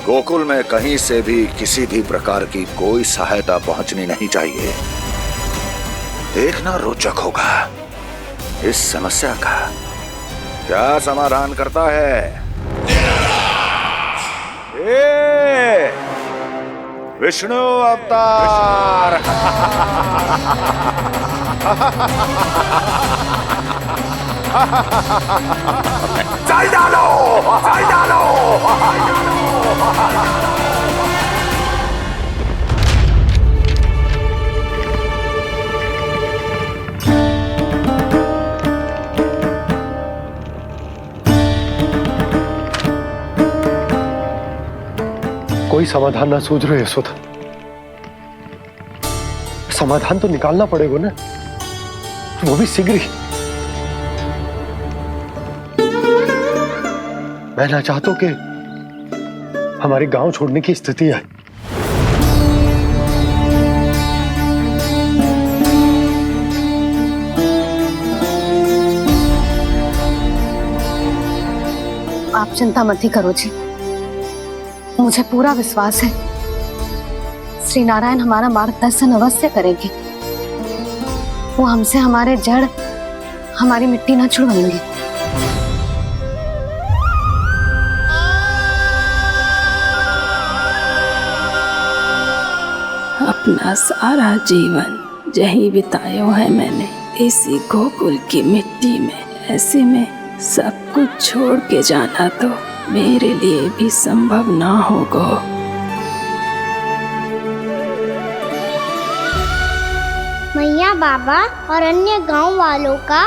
गोकुल में कहीं से भी किसी भी प्रकार की कोई सहायता पहुंचनी नहीं चाहिए। देखना रोचक होगा इस समस्या का क्या समाधान करता है। विष्णु अवतार। चल डालो, चल डालो। कोई समाधान ना सूझ रहे यशोदा। समाधान तो निकालना पड़ेगा ना, वो भी शीघ्र ही। मैं ना चाहता हूं कि हमारे गांव छोड़ने की स्थिति आए। आप चिंता मत ही करो जी, मुझे पूरा विश्वास है श्री नारायण हमारा मार्गदर्शन अवश्य करेंगे। वो हमसे हमारे जड़, हमारी मिट्टी ना छुड़वाएंगे। अपना सारा जीवन यही बिताया है मैंने, इसी गोकुल की मिट्टी में। ऐसे में सब कुछ छोड़ के जाना तो मेरे लिए भी संभव ना होगा। मैया, बाबा और अन्य गांव वालों का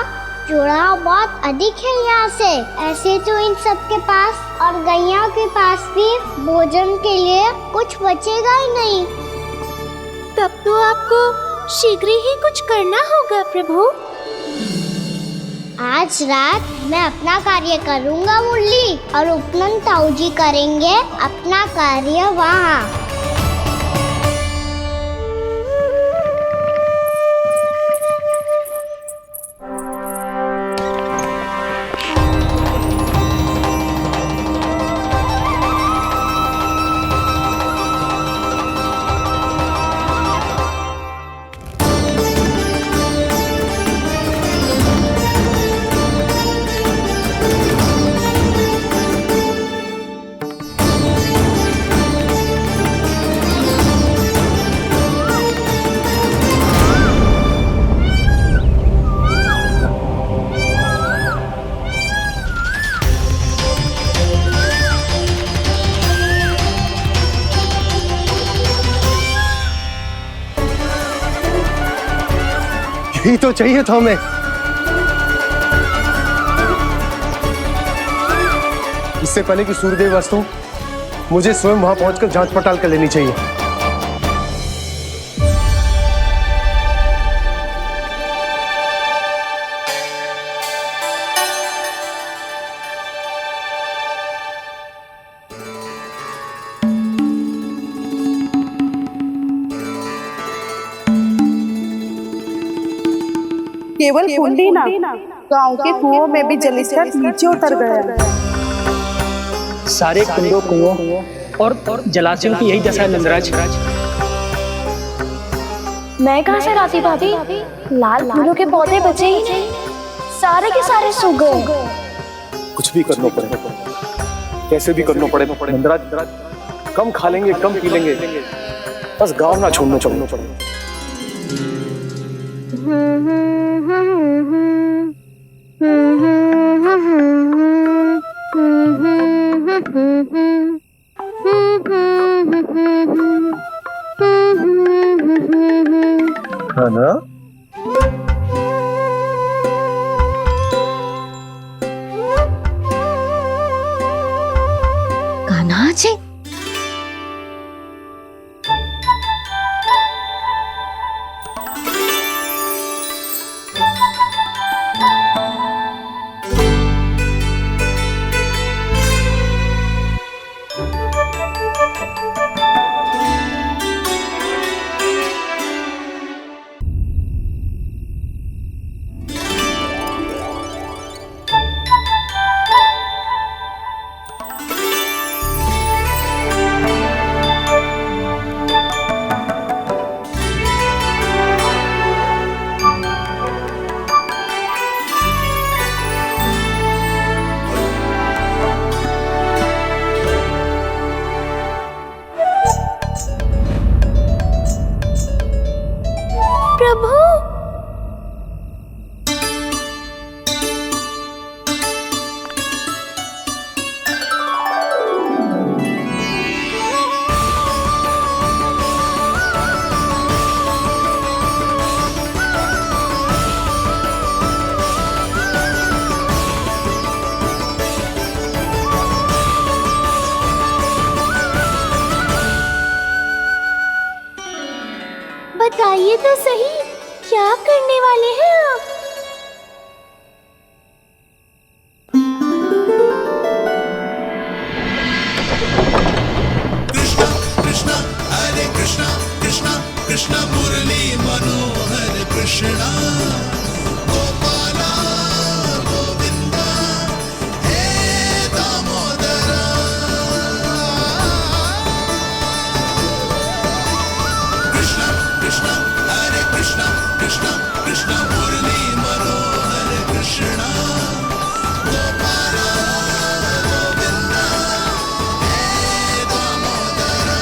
जुड़ाव बहुत अधिक है यहाँ से। ऐसे तो इन सब के पास और गैया के पास भी भोजन के लिए कुछ बचेगा ही नहीं। तब तो आपको शीघ्र ही कुछ करना होगा प्रभु। आज रात मैं अपना कार्य करूँगा मुरली, और उपनंद ताऊ जी करेंगे अपना कार्य वहाँ। यही तो चाहिए था हमें। इससे पहले कि सूर्यदेव अस्त हो, मुझे स्वयं वहां पहुंचकर जांच पड़ताल कर लेनी चाहिए। केवल कुंडी ना, गांव के कुओं में भी जलस्तर नीचे उतर गया। सारे कुंडों, कुओं और जलाशयों की यही दशा है नंदराज। मैं कहाँ से लाती भाभी? लाल फूलों के पौधे बचे ही नहीं, सारे के सारे सूख गए। कुछ भी करना पड़ेगा, कैसे भी करना पड़ेगा नंदराज। कम खा लेंगे, कम पी लेंगे, बस गांव ना छोड़ना पड़ेगा। है ना? कान्हा जी, बताइए तो सही, क्या करने वाले हैं आप? कृष्णा कृष्णा हरे कृष्णा कृष्णा कृष्णा मुरली मनोहर कृष्णा गोपाला गोविंदा हे दामोदरा। कृष्णा कृष्णा हरे कृष्णा कृष्णा कृष्णा मुरली मनोहर कृष्णा गोपाला गोविंदा हे दामोदरा।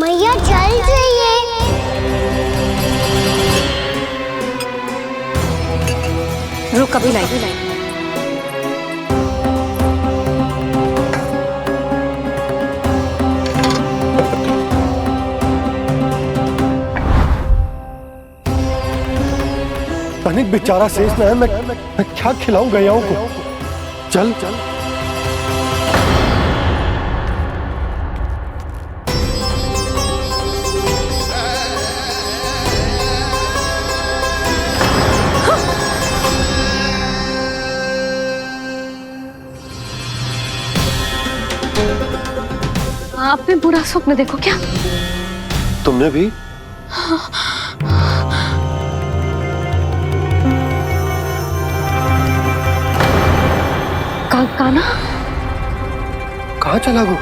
मैया चल जाइए। रुक अभी लाई। तनिक बेचारा शेष न है, मैं क्या खिलाऊं गयाओं को। चल चल आपने बुरा स्वप्न देखो क्या? तुमने भी? काना कहाँ चला गो?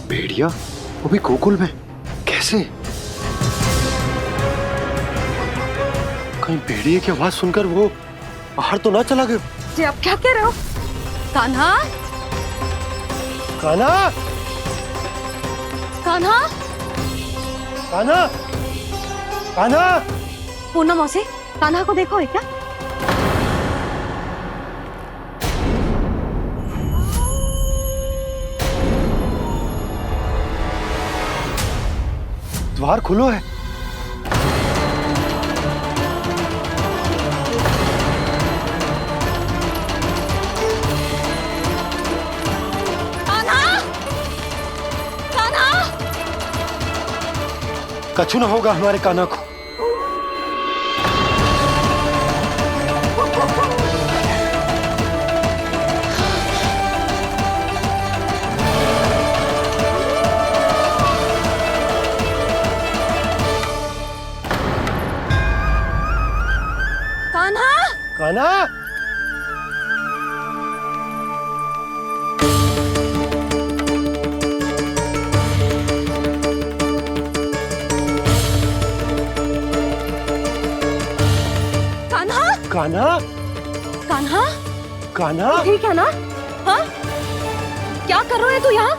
भेड़िया वो भी गोकुल में कैसे? कहीं भेड़िए की आवाज सुनकर वो बाहर तो ना चला गया? जी आप क्या कह रहे हो? कान्हा कान्हा कान्हा कान्हा कान्हा पूनम मौसी कान्हा को देखो है क्या? द्वार खुलो है। कछु ना होगा हमारे कान्हा को। कान्हा, कान्हा, कान्हा, कान्हा, कान्हा, ठीक है ना? हाँ, क्या कर रहे हो तू यहाँ?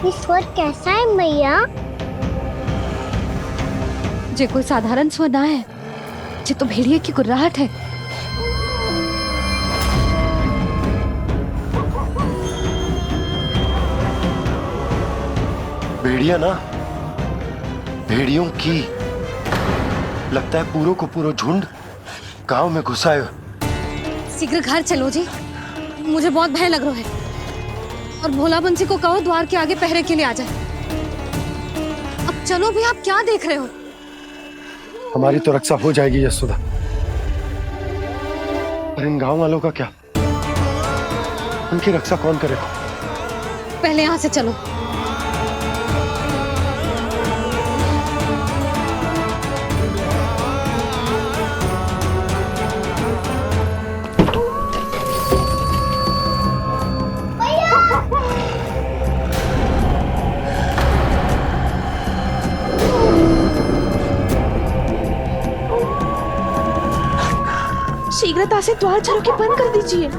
ये स्वर कैसा है मैया? जे कोई साधारण स्वर ना है, जे तो भेड़िए की गुर्राहट है। भेड़िया ना, भेड़ियों की। लगता है पूरो को पूरो झुंड गांव में घुसा है। शीघ्र घर चलो जी, मुझे बहुत भय लग रहा है। और भोला बंसी को कहो द्वार के आगे पहरे के लिए आ जाए। अब चलो भी, आप क्या देख रहे हो? हमारी तो रक्षा हो जाएगी यशोदा, पर इन गांव वालों का क्या? उनकी रक्षा कौन करेगा? पहले यहाँ से चलो। शीघ्रता से द्वार चारों के बंद कर दीजिए।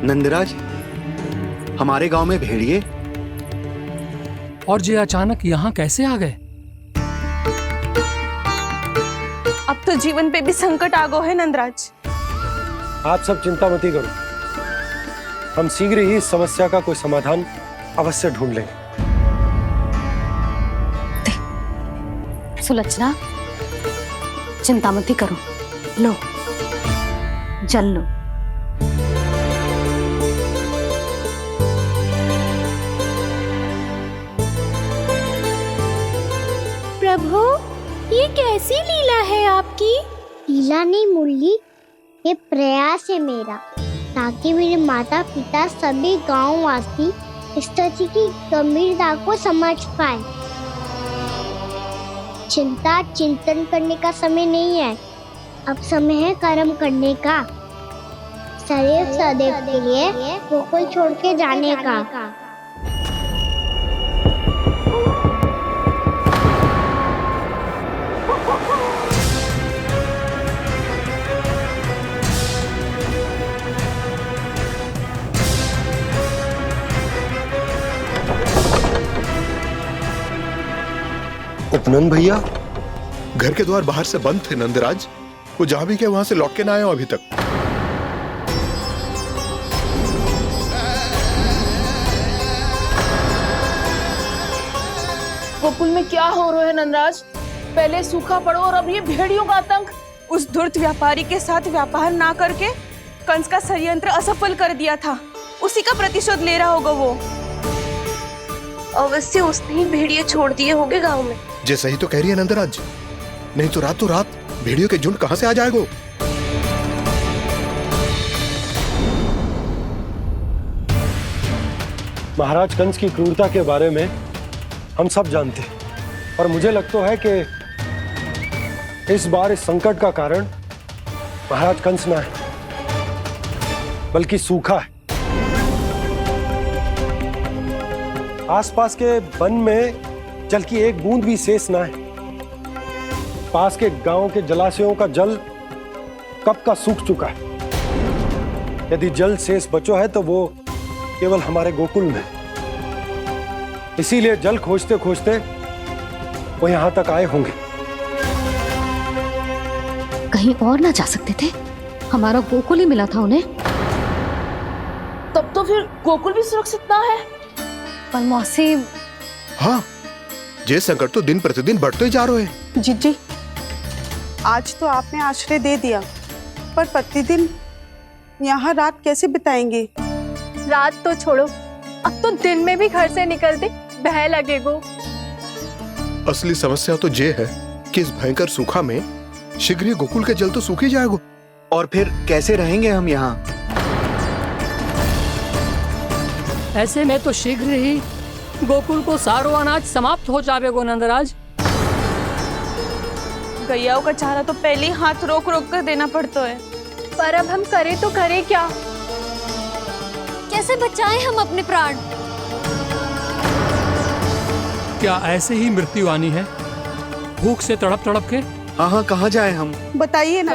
नंदराज, हमारे गांव में भेड़िए और ये अचानक यहाँ कैसे आ गए? अब तो जीवन पे भी संकट आ गो है नंदराज। आप सब चिंता मत करो, हम शीघ्र ही इस समस्या का कोई समाधान अवश्य ढूंढ लेंगे। सुलक्षणा, चिंता मत करो, लो जल लो। प्रभु, ये कैसी लीला है आपकी? लीला नहीं मुरली, ये प्रयास है मेरा, ताकि मेरे माता पिता सभी गांव वासी स्थिति की गंभीरता को समझ पाए। चिंता चिंतन करने का समय नहीं है, अब समय है कर्म करने का। सदैव सदैव के लिए गोकुल छोड़ के जाने का। उपनंद भैया, घर के द्वार बाहर से बंद थे नंदराज, वो जहां भी गए वहां से लौट के ना आए हो अभी तक। गोकुल में क्या हो रहा है नंदराज? पहले सूखा पड़ो और अब ये भेड़ियों का आतंक। उस धूर्त व्यापारी के साथ व्यापार ना करके कंस का षड्यंत्र असफल कर दिया था, उसी का प्रतिशोध ले रहा होगा वो। अवश्य उसने ही भेड़िए छोड़ दिए होंगे गांव में। जैसा ही तो कह रही है नंदराज, नहीं तो रात भेड़ियों के झुंड कहां से आ जाएगा। महाराज कंस की क्रूरता के बारे में हम सब जानते हैं, और मुझे लगता है कि इस बार इस संकट का कारण महाराज कंस ना है, बल्कि सूखा है। आसपास के वन में जल की एक बूंद भी शेष ना है। पास के गांव के जलाशयों का जल कब का सूख चुका है। यदि जल शेष बचो है तो वो केवल हमारे गोकुल में। इसीलिए जल खोजते खोजते वो यहां तक आए होंगे। कहीं और ना जा सकते थे? हमारा गोकुल ही मिला था उन्हें। तब तो फिर गोकुल भी सुरक्षित ना है। पर मौसी, हाँ, ये संकट तो दिन प्रतिदिन बढ़ते जा रहे हैं। जीजी, आज तो आपने आश्रय दे दिया, पर प्रतिदिन यहाँ रात कैसे बिताएंगे? रात तो छोड़ो, अब तो दिन में भी घर से निकलते भय लगेगो। असली समस्या तो ये है कि इस भयंकर सूखा में शीघ्र ही गोकुल के जल तो सूख ही जाएगा। और फिर कैसे रहेंगे हम यहाँ? ऐसे में तो शीघ्र ही गोकुल को सारो अनाज समाप्त हो जाएगा नंदराज। गैयाओं का चारा तो पहले ही हाथ रोक रोक कर देना पड़ता है। पर अब हम करें तो करें क्या? कैसे बचाएं हम अपने प्राण? क्या ऐसे ही मृत्यु आनी है, भूख से तड़प तड़प के? हाँ, कहाँ जाए हम? बताइए ना।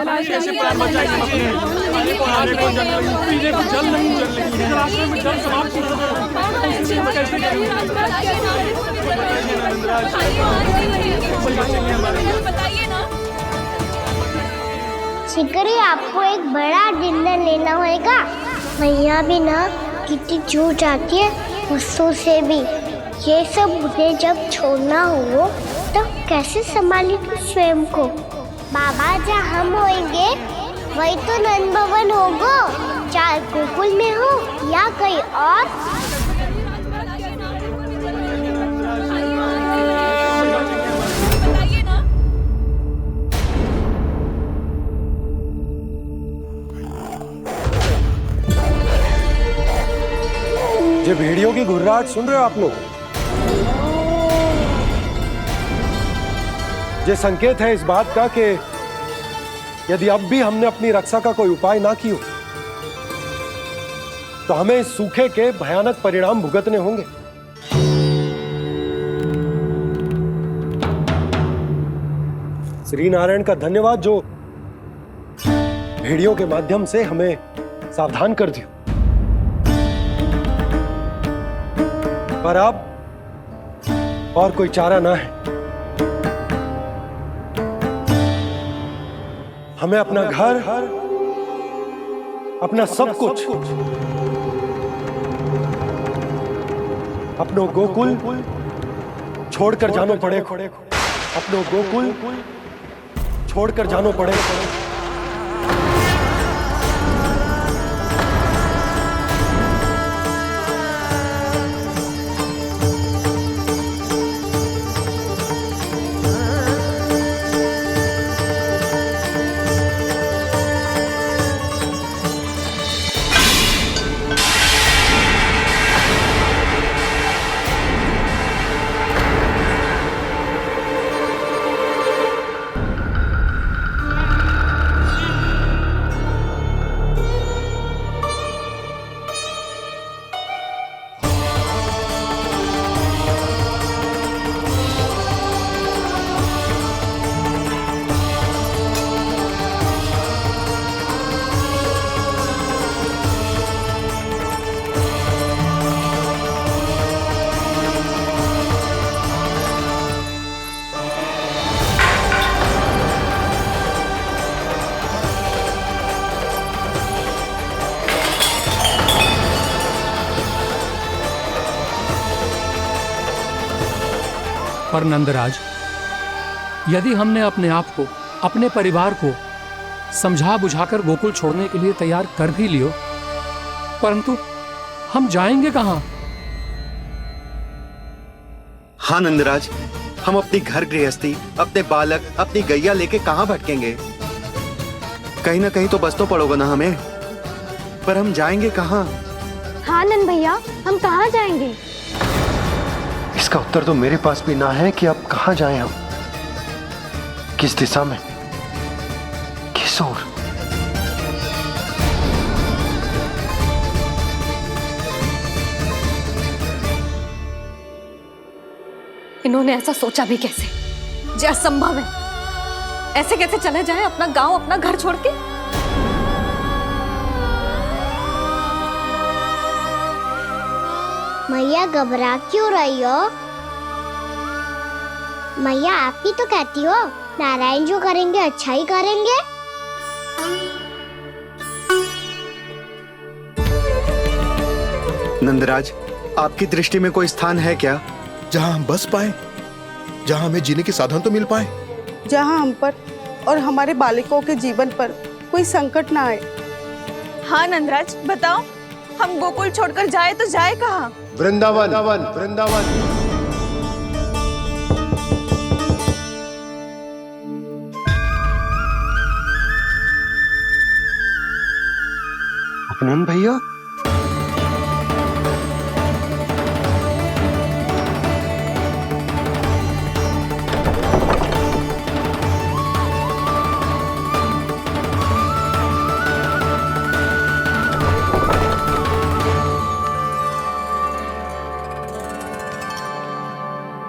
शिकारी, आपको एक बड़ा डिनर लेना होगा। मैया भी ना कितनी जूझ जाती है गुस्सों से भी। ये सब मुझे जब छोड़ना हो तो कैसे संभाली तू स्वयं को? बाबा जहाँ हम होंगे वही तो नंद भवन होगा, चाहे गोकुल में हो या कहीं और। ये भेड़ियों की घुर्राहट सुन रहे हो आप लोग? ये संकेत है इस बात का कि यदि अब भी हमने अपनी रक्षा का कोई उपाय ना किया तो हमें इस सूखे के भयानक परिणाम भुगतने होंगे। श्री नारायण का धन्यवाद जो भेड़ियों के माध्यम से हमें सावधान कर दिया। पर अब और कोई चारा ना है। हमें अपना घर, अपना सब कुछ, अपनो गोकुल छोड़कर जानो पड़े। अपनो गोकुल छोड़कर जानो पड़े। पर नंदराज, यदि हमने अपने आप को, अपने परिवार को समझा बुझाकर गोकुल छोड़ने के लिए तैयार कर भी लियो, परंतु हम जाएंगे कहां? हाँ नंदराज, हम अपनी घर गृहस्थी, अपने बालक, अपनी गैया लेके कहाँ भटकेंगे? कहीं ना कहीं तो बस तो पड़ोगा ना हमें, पर हम जाएंगे कहाँ? हाँ नंद भैया, हम कहाँ जाएंगे? इसका उत्तर तो मेरे पास भी ना है कि अब कहाँ जाएं हम, किस दिशा में, किस ओर। इन्होंने ऐसा सोचा भी कैसे, जो असंभव है। ऐसे कैसे चले जाएं अपना गांव, अपना घर छोड़ के? मैया घबरा क्यों रही हो? मैया आप ही तो कहती हो नारायण जो करेंगे अच्छा ही करेंगे। नंदराज, आपकी दृष्टि में कोई स्थान है क्या जहां हम बस पाए, जहां हमें जीने के साधन तो मिल पाए, जहाँ हम पर और हमारे बालकों के जीवन पर कोई संकट ना आए। हाँ नंदराज, बताओ, हम गोकुल छोड़कर जाए तो जाए कहाँ? वृंदावन, वृंदावन। अपनन भैया,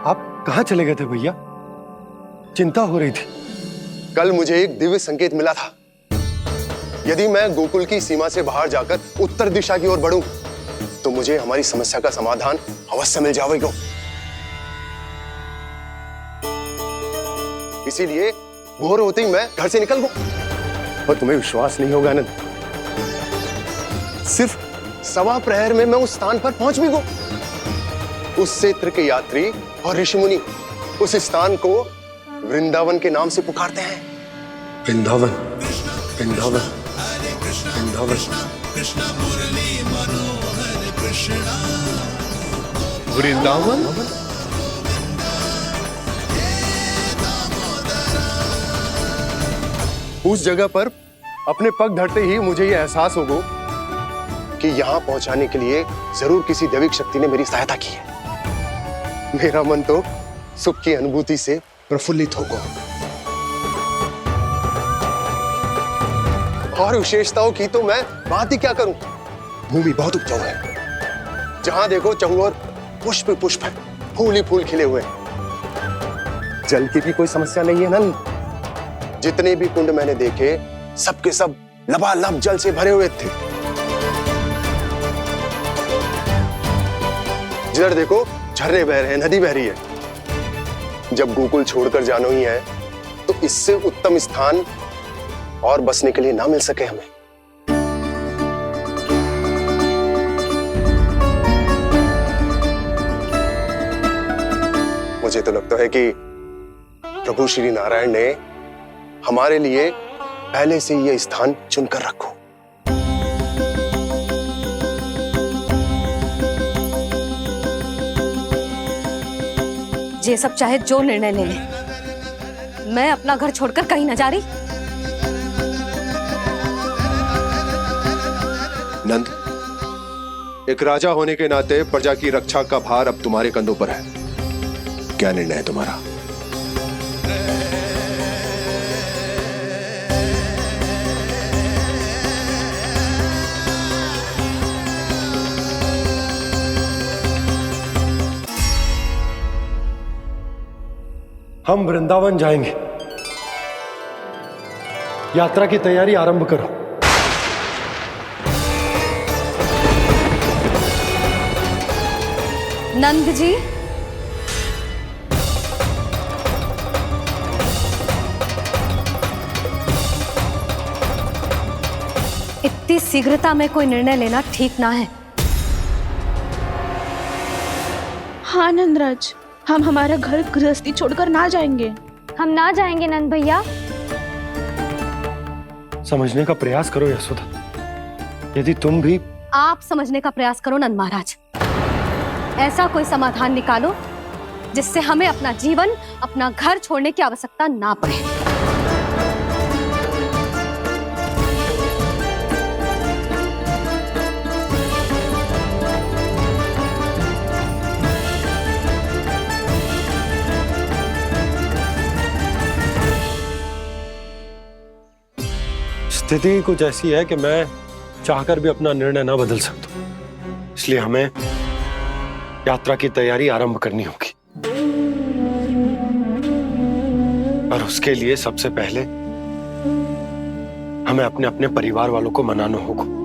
आप कहाँ चले गए थे भैया? चिंता हो रही थी। कल मुझे एक दिव्य संकेत मिला था। यदि मैं गोकुल की सीमा से बाहर जाकर उत्तर दिशा की ओर बढ़ूं, तो मुझे हमारी समस्या का समाधान अवश्य मिल जाएगा। इसीलिए भोर होते ही मैं घर से निकल गया। और तुम्हें विश्वास नहीं होगा आनंद, सिर्फ 1.25 प्रहर में मैं उस स्थान पर पहुंच भी गया। उस क्षेत्र के यात्री और ऋषिमुनि उस स्थान को वृंदावन के नाम से पुकारते हैं। वृंदावन, वृंदावन, वृंदावन। वृंदावन? उस जगह पर अपने पग धरते ही मुझे यह एहसास होगा कि यहां पहुंचाने के लिए जरूर किसी दैविक शक्ति ने मेरी सहायता की है। मेरा मन तो सुख की अनुभूति से प्रफुल्लित हो गया। और विशेषताओं की तो मैं बात ही क्या करूं। भूमि बहुत उपजाऊ है, जहां देखो चहुओर पुष्प पुष्प है, फूल ही फूल खिले हुए हैं। जल की भी कोई समस्या नहीं है नंद। जितने भी कुंड मैंने देखे, सबके सब लबालब जल से भरे हुए थे। जिधर देखो झरने बह रहे हैं, नदी बह रही है। जब गोकुल छोड़कर जाना ही है, तो इससे उत्तम स्थान और बसने के लिए ना मिल सके हमें। मुझे तो लगता है कि प्रभु श्री नारायण ने हमारे लिए पहले से यह स्थान चुनकर रखो। ये सब चाहे जो निर्णय ले ले, मैं अपना घर छोड़कर कहीं न जा रही। नंद, एक राजा होने के नाते प्रजा की रक्षा का भार अब तुम्हारे कंधों पर है। क्या निर्णय है तुम्हारा? हम वृंदावन जाएंगे। यात्रा की तैयारी आरंभ करो। नंद जी, इतनी शीघ्रता में कोई निर्णय लेना ठीक ना है। हाँ नंदराज, हम हमारा घर गृहस्थी छोड़कर ना जाएंगे। हम ना जाएंगे नंद भैया। समझने का प्रयास करो यशोदा। यदि तुम भी आप समझने का प्रयास करो नंद महाराज। ऐसा कोई समाधान निकालो जिससे हमें अपना जीवन, अपना घर छोड़ने की आवश्यकता ना पड़े। स्थिति कुछ ऐसी है कि मैं चाहकर भी अपना निर्णय ना बदल सकता, इसलिए हमें यात्रा की तैयारी आरंभ करनी होगी। और उसके लिए सबसे पहले हमें अपने अपने परिवार वालों को मनाना होगा।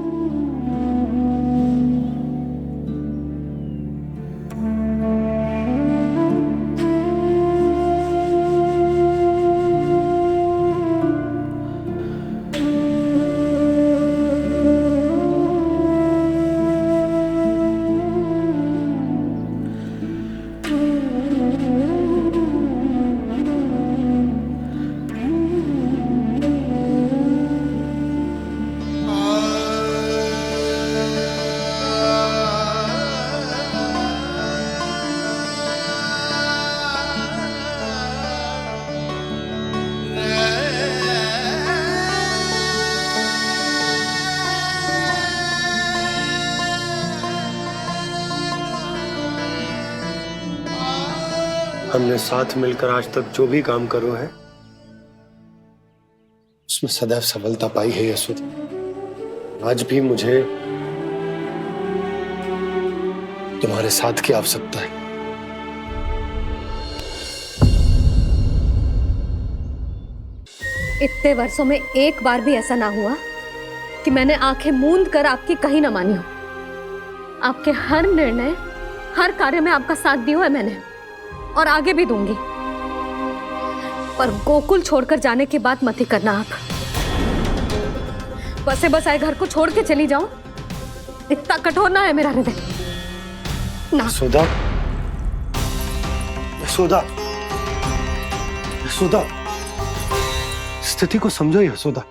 हमने साथ मिलकर आज तक जो भी काम करो है उसमें सदैव सफलता पाई है यशोदा। आज भी मुझे तुम्हारे साथ की आवश्यकता है। इतने वर्षों में एक बार भी ऐसा ना हुआ कि मैंने आंखें मूंद कर आपकी कहीं ना मानी हो। आपके हर निर्णय, हर कार्य में आपका साथ दिया है मैंने, और आगे भी दूंगी। पर गोकुल छोड़कर जाने की बात मत ही करना आप। बसे बसाए घर को छोड़ के चली जाऊं, इतना कठोर ना है मेरा हृदय ना। यशोदा, यशोदा, यशोदा, स्थिति को समझो यशोदा।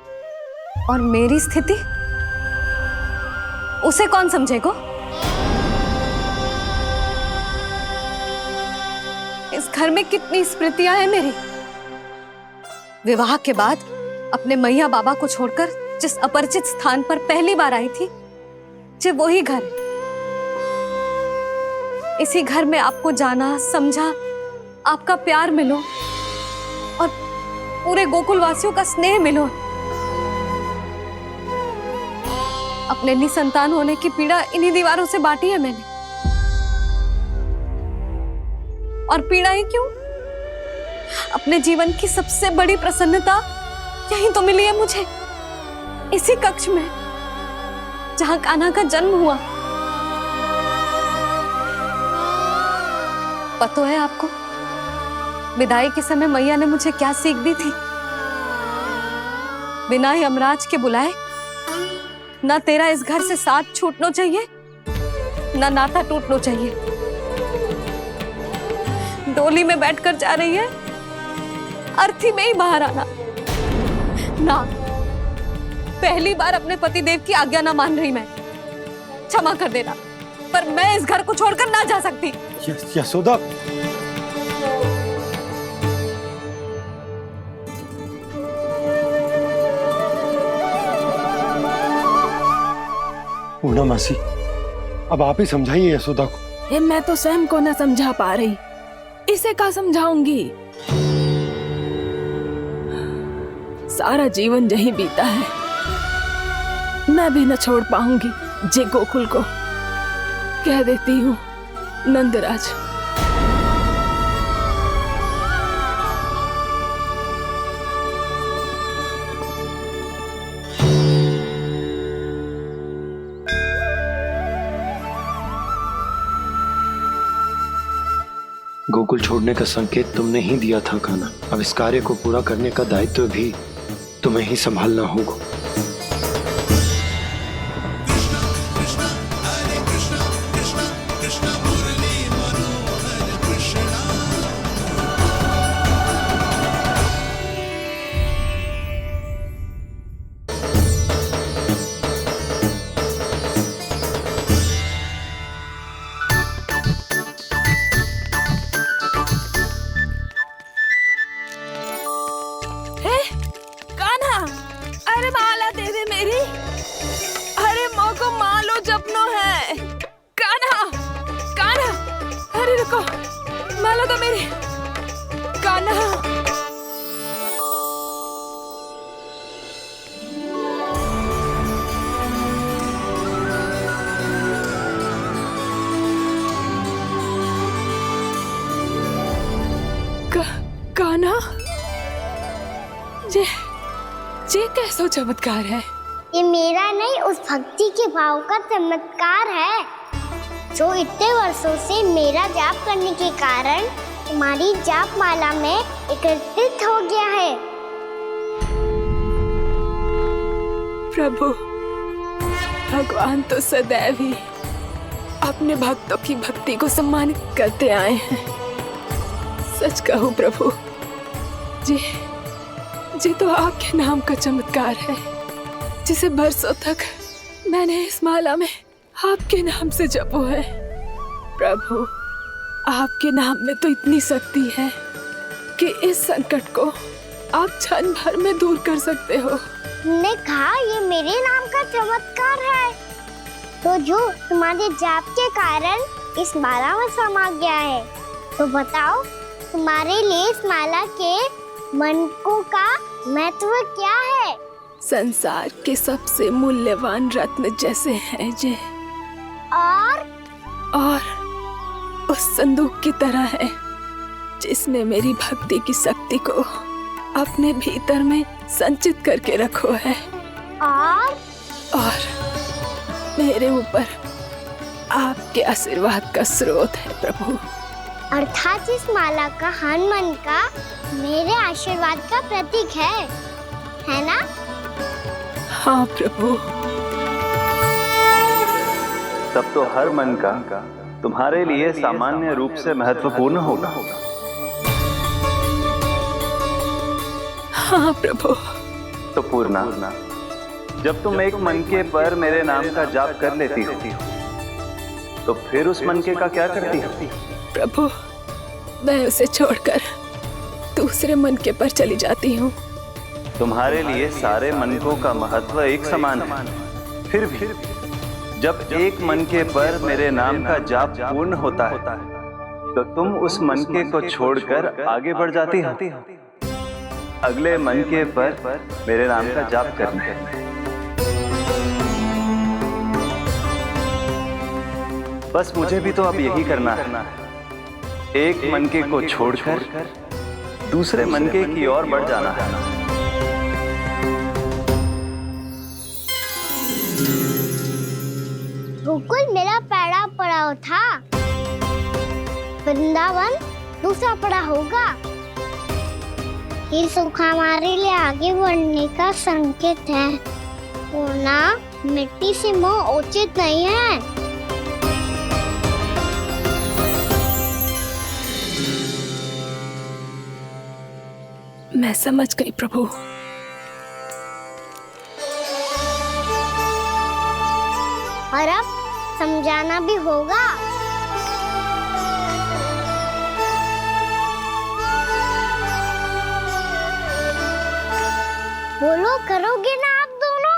और मेरी स्थिति उसे कौन समझेगा? इस घर में कितनी स्मृतियां हैं मेरी। विवाह के बाद अपने मैया बाबा को छोड़कर जिस अपरिचित स्थान पर पहली बार आई थी, जो वही घर। इसी घर में आपको जाना, समझा, आपका प्यार मिलो और पूरे गोकुल वासियों का स्नेह मिलो। अपने निसंतान होने की पीड़ा इन्हीं दीवारों से बांटी है मैंने। और पीड़ा ही क्यों? अपने जीवन की सबसे बड़ी प्रसन्नता यही तो मिली है मुझे, इसी कक्ष में जहां कान्हा का जन्म हुआ। पता है आपको विदाई के समय मैया ने मुझे क्या सीख दी थी? बिना यमराज के बुलाए ना तेरा इस घर से साथ छूटना चाहिए, ना नाता टूटना चाहिए। डोली में बैठकर जा रही है, अर्थी में ही बाहर आना ना। पहली बार अपने पतिदेव की आज्ञा ना मान रही मैं, क्षमा कर देना, पर मैं इस घर को छोड़कर ना जा सकती। यशोदा, पूर्णा मासी, अब आप ही समझाइए यशोदा को। ये मैं तो स्वयं को न समझा पा रही, इसे क्या समझाऊंगी? सारा जीवन यही बीता है, मैं भी न छोड़ पाऊंगी जे गोकुल को। कह देती हूँ नंदराज। गोकुल छोड़ने का संकेत तुमने ही दिया था कान्हा। अब इस कार्य को पूरा करने का दायित्व भी तुम्हें ही संभालना होगा। कृष्ण कृष्ण कृष्ण मुरली मनोहर कृष्ण कान्हा, अरे माला दे दे मेरी। अरे माँ को मालो जपनो है। कान्हा, कान्हा, अरे रुको, माला तो मेरी। कान्हा, कान्हा, ये कैसा चमत्कार है? ये मेरा नहीं, उस भक्ति के भाव का चमत्कार है जो इतने वर्षों से मेरा जाप करने के कारण तुम्हारी जाप माला में एकत्रित हो गया है। प्रभु, भगवान तो सदैव ही अपने भक्तों की भक्ति को सम्मानित करते आए हैं। सच कहूं प्रभु, जी तो आपके नाम का चमत्कार है, जिसे बरसों तक मैंने इस माला में आपके नाम से जपो है। प्रभु, आपके नाम में तो इतनी शक्ति है कि इस संकट को आप क्षण भर में दूर कर सकते हो। तुमने कहा ये मेरे नाम का चमत्कार है, तो जो तुम्हारे जाप के कारण इस माला में समा गया है, तो बताओ तुम्हारे लिए इस माला के मनकों का महत्व क्या है? संसार के सबसे मूल्यवान रत्न जैसे हैं जे, और उस संदूक की तरह है जिसने मेरी भक्ति की शक्ति को अपने भीतर में संचित करके रखो है। और मेरे ऊपर आपके आशीर्वाद का स्रोत है प्रभु। अर्थात इस माला का हनुमान का मेरे आशीर्वाद का प्रतीक है ना? हाँ प्रभु। तब तो हर मन का तुम्हारे लिए सामान्य रूप से महत्वपूर्ण होगा। हाँ प्रभु। तो पूर्णा, जब तुम एक मनके पर मेरे नाम का जाप कर लेती हो, तो फिर उस मनके का क्या करती हो? प्रभु, मैं उसे छोड़कर दूसरे मनके पर चली जाती हूँ। तुम्हारे लिए सारे मनकों का महत्व एक समान है। फिर भी जब एक मनके पर मेरे नाम का जाप पूर्ण होता है, तो तुम उस मनके को छोड़कर आगे बढ़ जाती हो अगले मनके पर मेरे नाम का जाप करने। बस मुझे भी तो अब यही करना है, एक मनके को छोड़कर दूसरे मनके की ओर बढ़ जाना है। गोकुल मेरा पहला पड़ाव था, वृंदावन दूसरा पड़ा होगा। ये सुख हमारे लिए आगे बढ़ने का संकेत है, वरना मिट्टी से मोह उचित नहीं है। मैं समझ गई प्रभु। और अब समझाना भी होगा। बोलो, करोगे ना आप दोनों?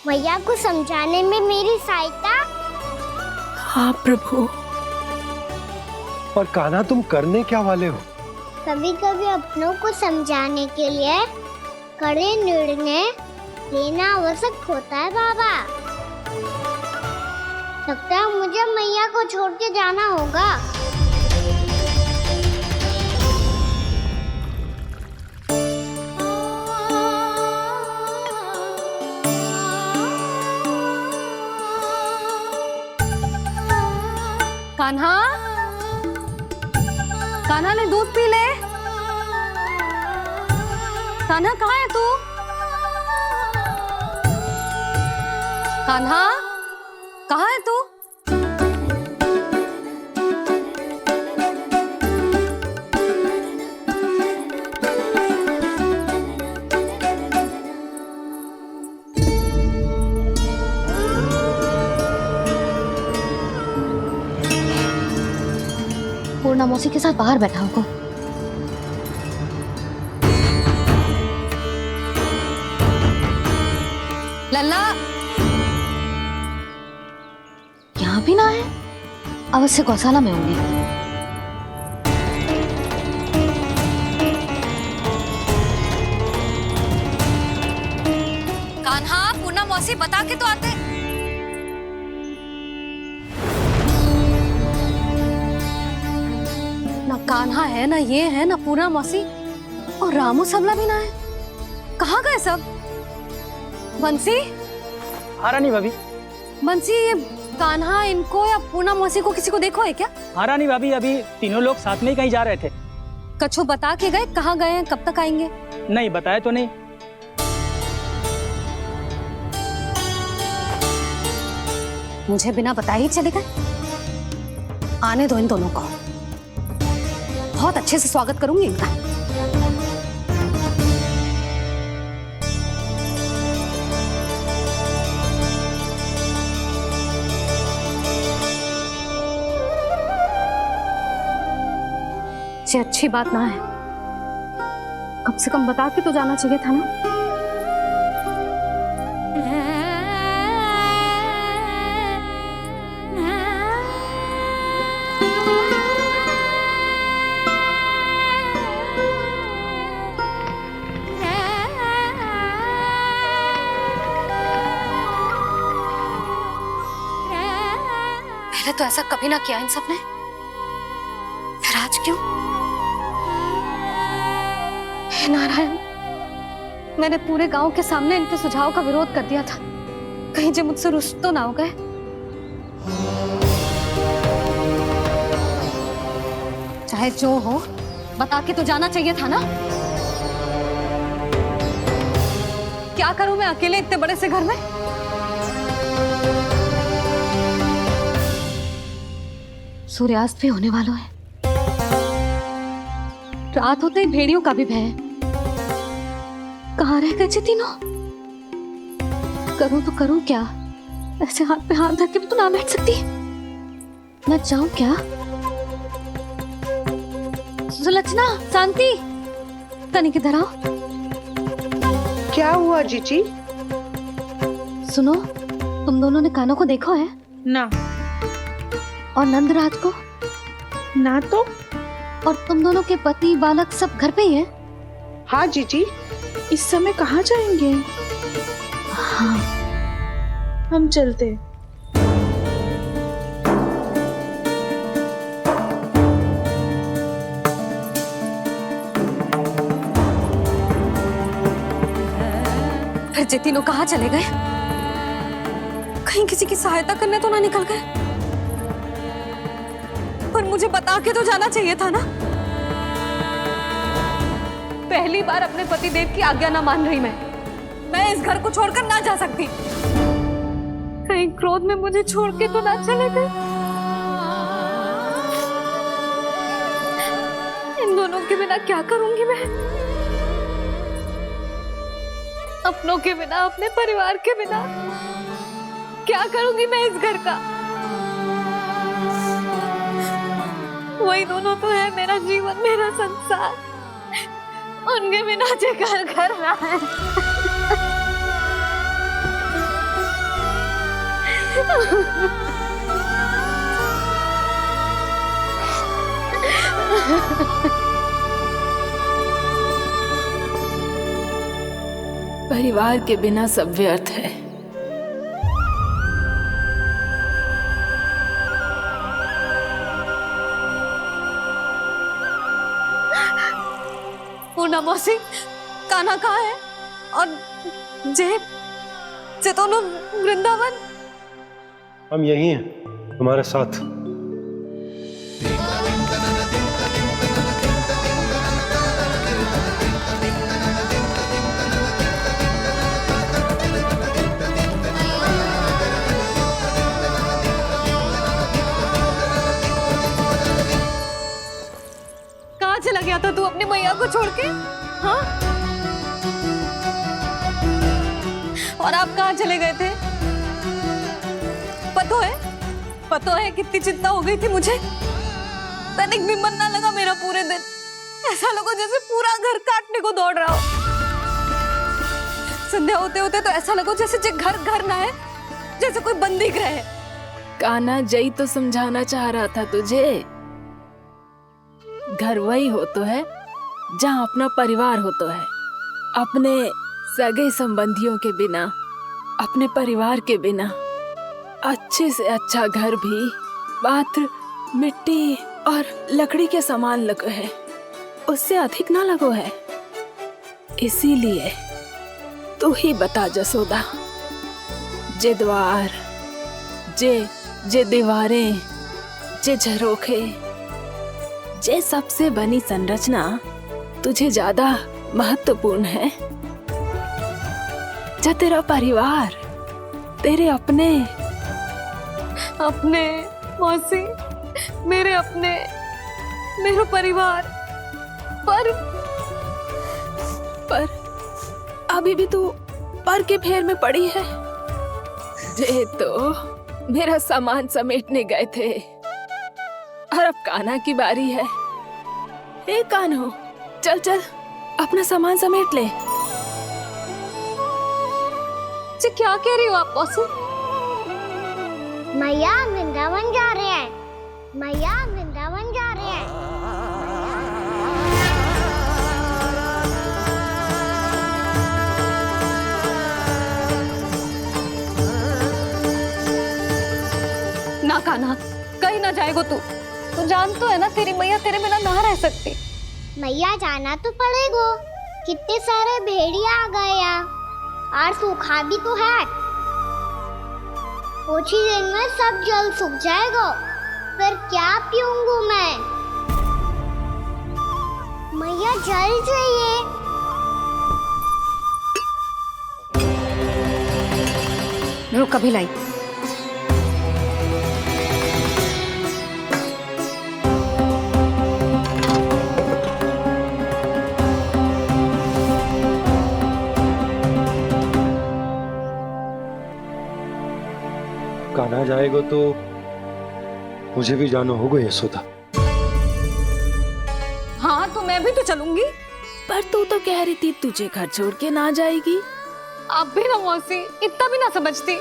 भैया को समझाने में मेरी सहायता? हाँ प्रभु। पर कान्हा, तुम करने क्या वाले हो? कभी कभी अपनों को समझाने के लिए कड़े निर्णय लेना आवश्यक होता है बाबा। लगता है मुझे मैया को छोड़ के जाना होगा। कान्हा, कान्हा ने दूध पी ले। कान्हा कहाँ है तू? कान्हा, कहाँ है तू? पूर्णा मौसी के साथ बाहर बैठा होगा। लल्ला यहाँ भी ना है। अवश्य गौशाला में होंगे। कान्हा, पूनम मौसी बता के तो आते। ना कान्हा है, ना ये है, ना पूनम मौसी, और रामू सबला भी ना है। कहाँ गए सब? बंसी? हाँ रानी भाभी। बंसी, ये कान्हा इनको या पूनम मौसी को किसी को देखो है क्या? हाँ रानी भाभी, अभी तीनों लोग साथ में ही कहीं जा रहे थे। कछु बता के गए कहाँ गए हैं, कब तक आएंगे? नहीं बताया तो नहीं। मुझे बिना बताए ही चले गए। आने दो इन दोनों को, बहुत अच्छे से स्वागत करूंगी इनका। ये अच्छी बात ना है, कम से कम बता के तो जाना चाहिए था ना। पहले तो ऐसा कभी ना किया इन सब ने, फिर आज क्यों? हे नारायण, मैंने पूरे गांव के सामने इनके सुझाव का विरोध कर दिया था, कहीं जो मुझसे रुष्ट तो ना हो गए। चाहे जो हो, बता के तो जाना चाहिए था ना। क्या करूं मैं अकेले इतने बड़े से घर में? सूर्यास्त भी होने वाला है, रात होते ही भेड़ियों का भी भय है। कहाँ रह गए तीनों? करूं तो करूं क्या? ऐसे हाथ पे हाथ धर के भी तो ना बैठ सकती। मैं जाऊं क्या? सुलक्षणा, शांति, तनिक इधर आओ। क्या हुआ जीजी? सुनो, तुम दोनों ने कानों को देखो है? ना। और नंदराज को? ना तो। और तुम दोनों के पति बालक सब घर पे ही हैं? हाँ जीजी, इस समय कहाँ जाएंगे? हाँ। हम चलते। फिर जे तीनों कहाँ चले गए? कहीं किसी की सहायता करने तो ना निकल गए? पर मुझे बता के तो जाना चाहिए था ना। पहली बार अपने पतिदेव की आज्ञा ना मान रही मैं इस घर को छोड़कर ना जा सकती। कहीं क्रोध में मुझे छोड़ के तो ना चले गए। इन दोनों के बिना क्या करूंगी मैं? अपनों के बिना, अपने परिवार के बिना क्या करूंगी मैं इस घर का? वही दोनों तो है मेरा जीवन, मेरा संसार। उनके बिना जे घर घर रहा है। परिवार के बिना सब व्यर्थ है। पूनम मौसी, कान्हा कहाँ है? और जे दोनों वृंदावन? हम यही हैं, तुम्हारे साथ। कहाँ चला गया था तू अपनी मैया को छोड़ के? हाँ? और आप कहाँ चले गए थे? पतो है कितनी चिंता हो गई थी मुझे। तनिक भी मन ना लगा मेरा पूरे दिन। ऐसा लगा जैसे पूरा घर काटने को दौड़ रहा हो। संध्या होते होते तो ऐसा लगो जैसे जे घर घर ना है, जैसे कोई बंदी गृह है। कान्हा जई तो समझाना चाह रहा था तुझे। घर वही हो तो है जहाँ अपना परिवार हो तो है। अपने सगे संबंधियों के बिना, अपने परिवार के बिना अच्छे से अच्छा घर भी मात्र मिट्टी और लकड़ी के समान लगो है, उससे अधिक ना लगो है। इसीलिए तू ही बता जसोदा, जे द्वार, जे दीवारें, जे झरोखे, जे सबसे बनी संरचना तुझे ज्यादा महत्वपूर्ण है? जा तेरा परिवार, तेरे अपने मौसी, मेरा परिवार, पर अभी भी तू पर के फेर में पड़ी है। जे तो मेरा सामान समेटने गए थे और अब कान्हा की बारी है। ए कान्हो, चल चल अपना सामान समेट ले। क्या कह रही हो आप मौसी? मैया वृंदावन जा रहे हैं, मैया वृंदावन जा रहे हैं। ना कान्हा, कहीं ना जाएगो तू जान तो है ना तेरी मैया तेरे बिना ना रह सकती। मैया जाना तो पड़ेगा, कितने सारे भेड़िया आ गए यहाँ और सूखा भी तो है। कुछ ही दिन में सब जल सूख जाएगा, फिर क्या पीऊंगा मैं? मैया जल चाहिए। रुक अभी लाई। कान्हा जाएगा तो मुझे भी जाना होगा यशोदा। हाँ तो मैं भी तो चलूंगी। पर तू तो कह रही थी तुझे घर छोड़ के ना जाएगी। आप भी ना मौसी, इतना भी ना समझती।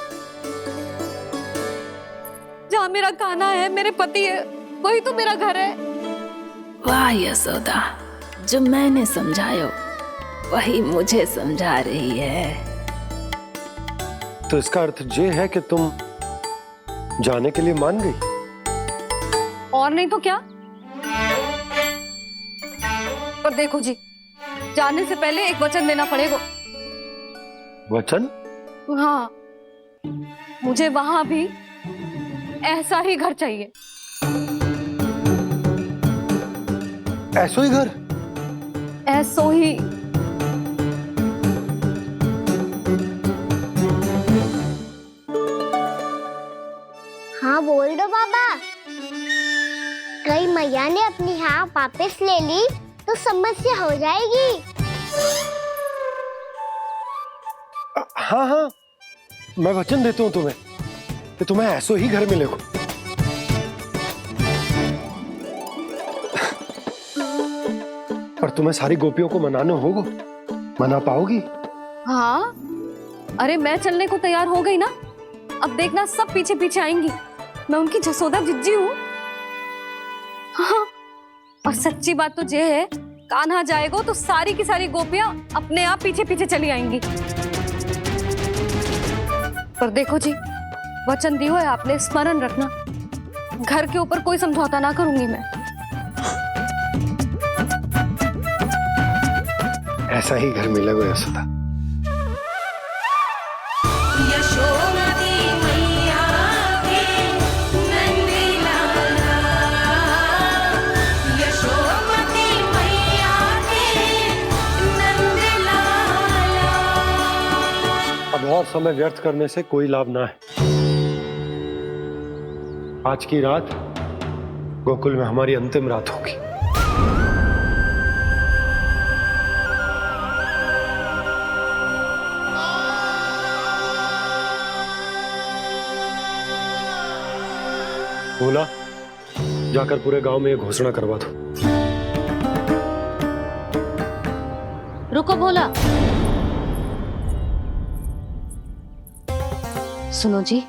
जहाँ मेरा कान्हा है, मेरे पति है, वही तो मेरा घर है। वाह यशोदा, जो मैंने समझायो वही मुझे समझा रही है। तो इसका अर्थ ये है कि तुम जाने के लिए मान गई? और नहीं तो क्या। पर देखो जी, जाने से पहले एक वचन देना पड़ेगा। वचन? हाँ, मुझे वहां भी ऐसा ही घर चाहिए। ऐसो ही घर? ऐसो ही। हाँ बोल दो बाबा। कहीं मैया ने अपनी हाँ वापस ले ली तो समस्या हो जाएगी। हाँ हाँ, मैं वचन देता हूँ तुम्हें कि तुम्हें ऐसो ही घर मिलेगा। पर तुम्हें सारी गोपियों को मनाना होगा। मना पाओगी? हाँ, अरे मैं चलने को तैयार हो गई ना। अब देखना सब पीछे पीछे आएंगी। मैं उनकी जसोदा जिज्जी हूँ। हाँ, और सच्ची बात तो ये है, कान्हा जाएगा तो सारी की सारी गोपियां अपने आप पीछे पीछे चली आएंगी। पर देखो जी, वचन दिया है आपने, स्मरण रखना। घर के ऊपर कोई समझौता ना करूंगी मैं। ऐसा ही घर मिलेगा यशोदा। अब और समय व्यर्थ करने से कोई लाभ ना है। आज की रात गोकुल में हमारी अंतिम रात होगी। बोला, जाकर पूरे गांव में ये घोषणा करवा दो। रुको भोला, सुनो जी,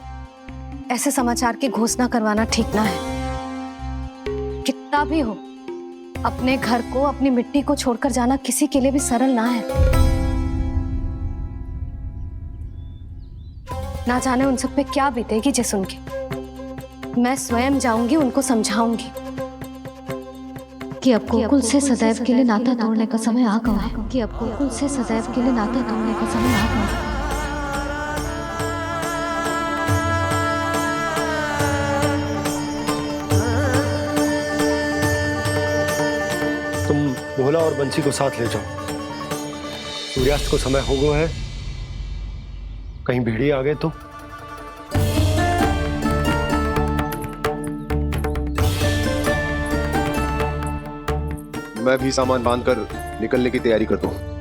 ऐसे समाचार की घोषणा करवाना ठीक ना है। कितना भी हो, अपने घर को, अपनी मिट्टी को छोड़कर जाना किसी के लिए भी सरल ना है। ना जाने उन सब पे क्या बीतेगी जे सुन के। मैं स्वयं जाऊंगी, उनको समझाऊंगी कि अब गोकुल से सदैव के लिए नाता तोड़ने का समय आ गया है। कि अब गोकुल से सदैव के लिए नाता तोड़ने का समय आ गया है। तुम भोला और बंसी को साथ ले जाओ। सूर्यास्त को समय हो गया है, कहीं भेड़िए आ गए तो। मैं भी सामान बांधकर निकलने की तैयारी करता हूँ।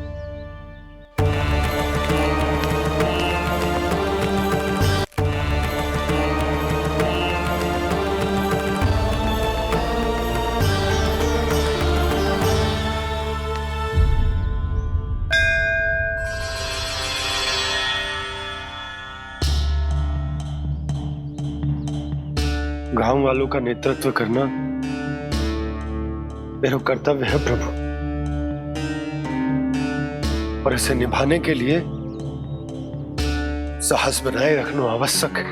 गांव वालों का नेतृत्व करना मेरा कर्तव्य है प्रभु, और इसे निभाने के लिए साहस बनाए रखना आवश्यक है।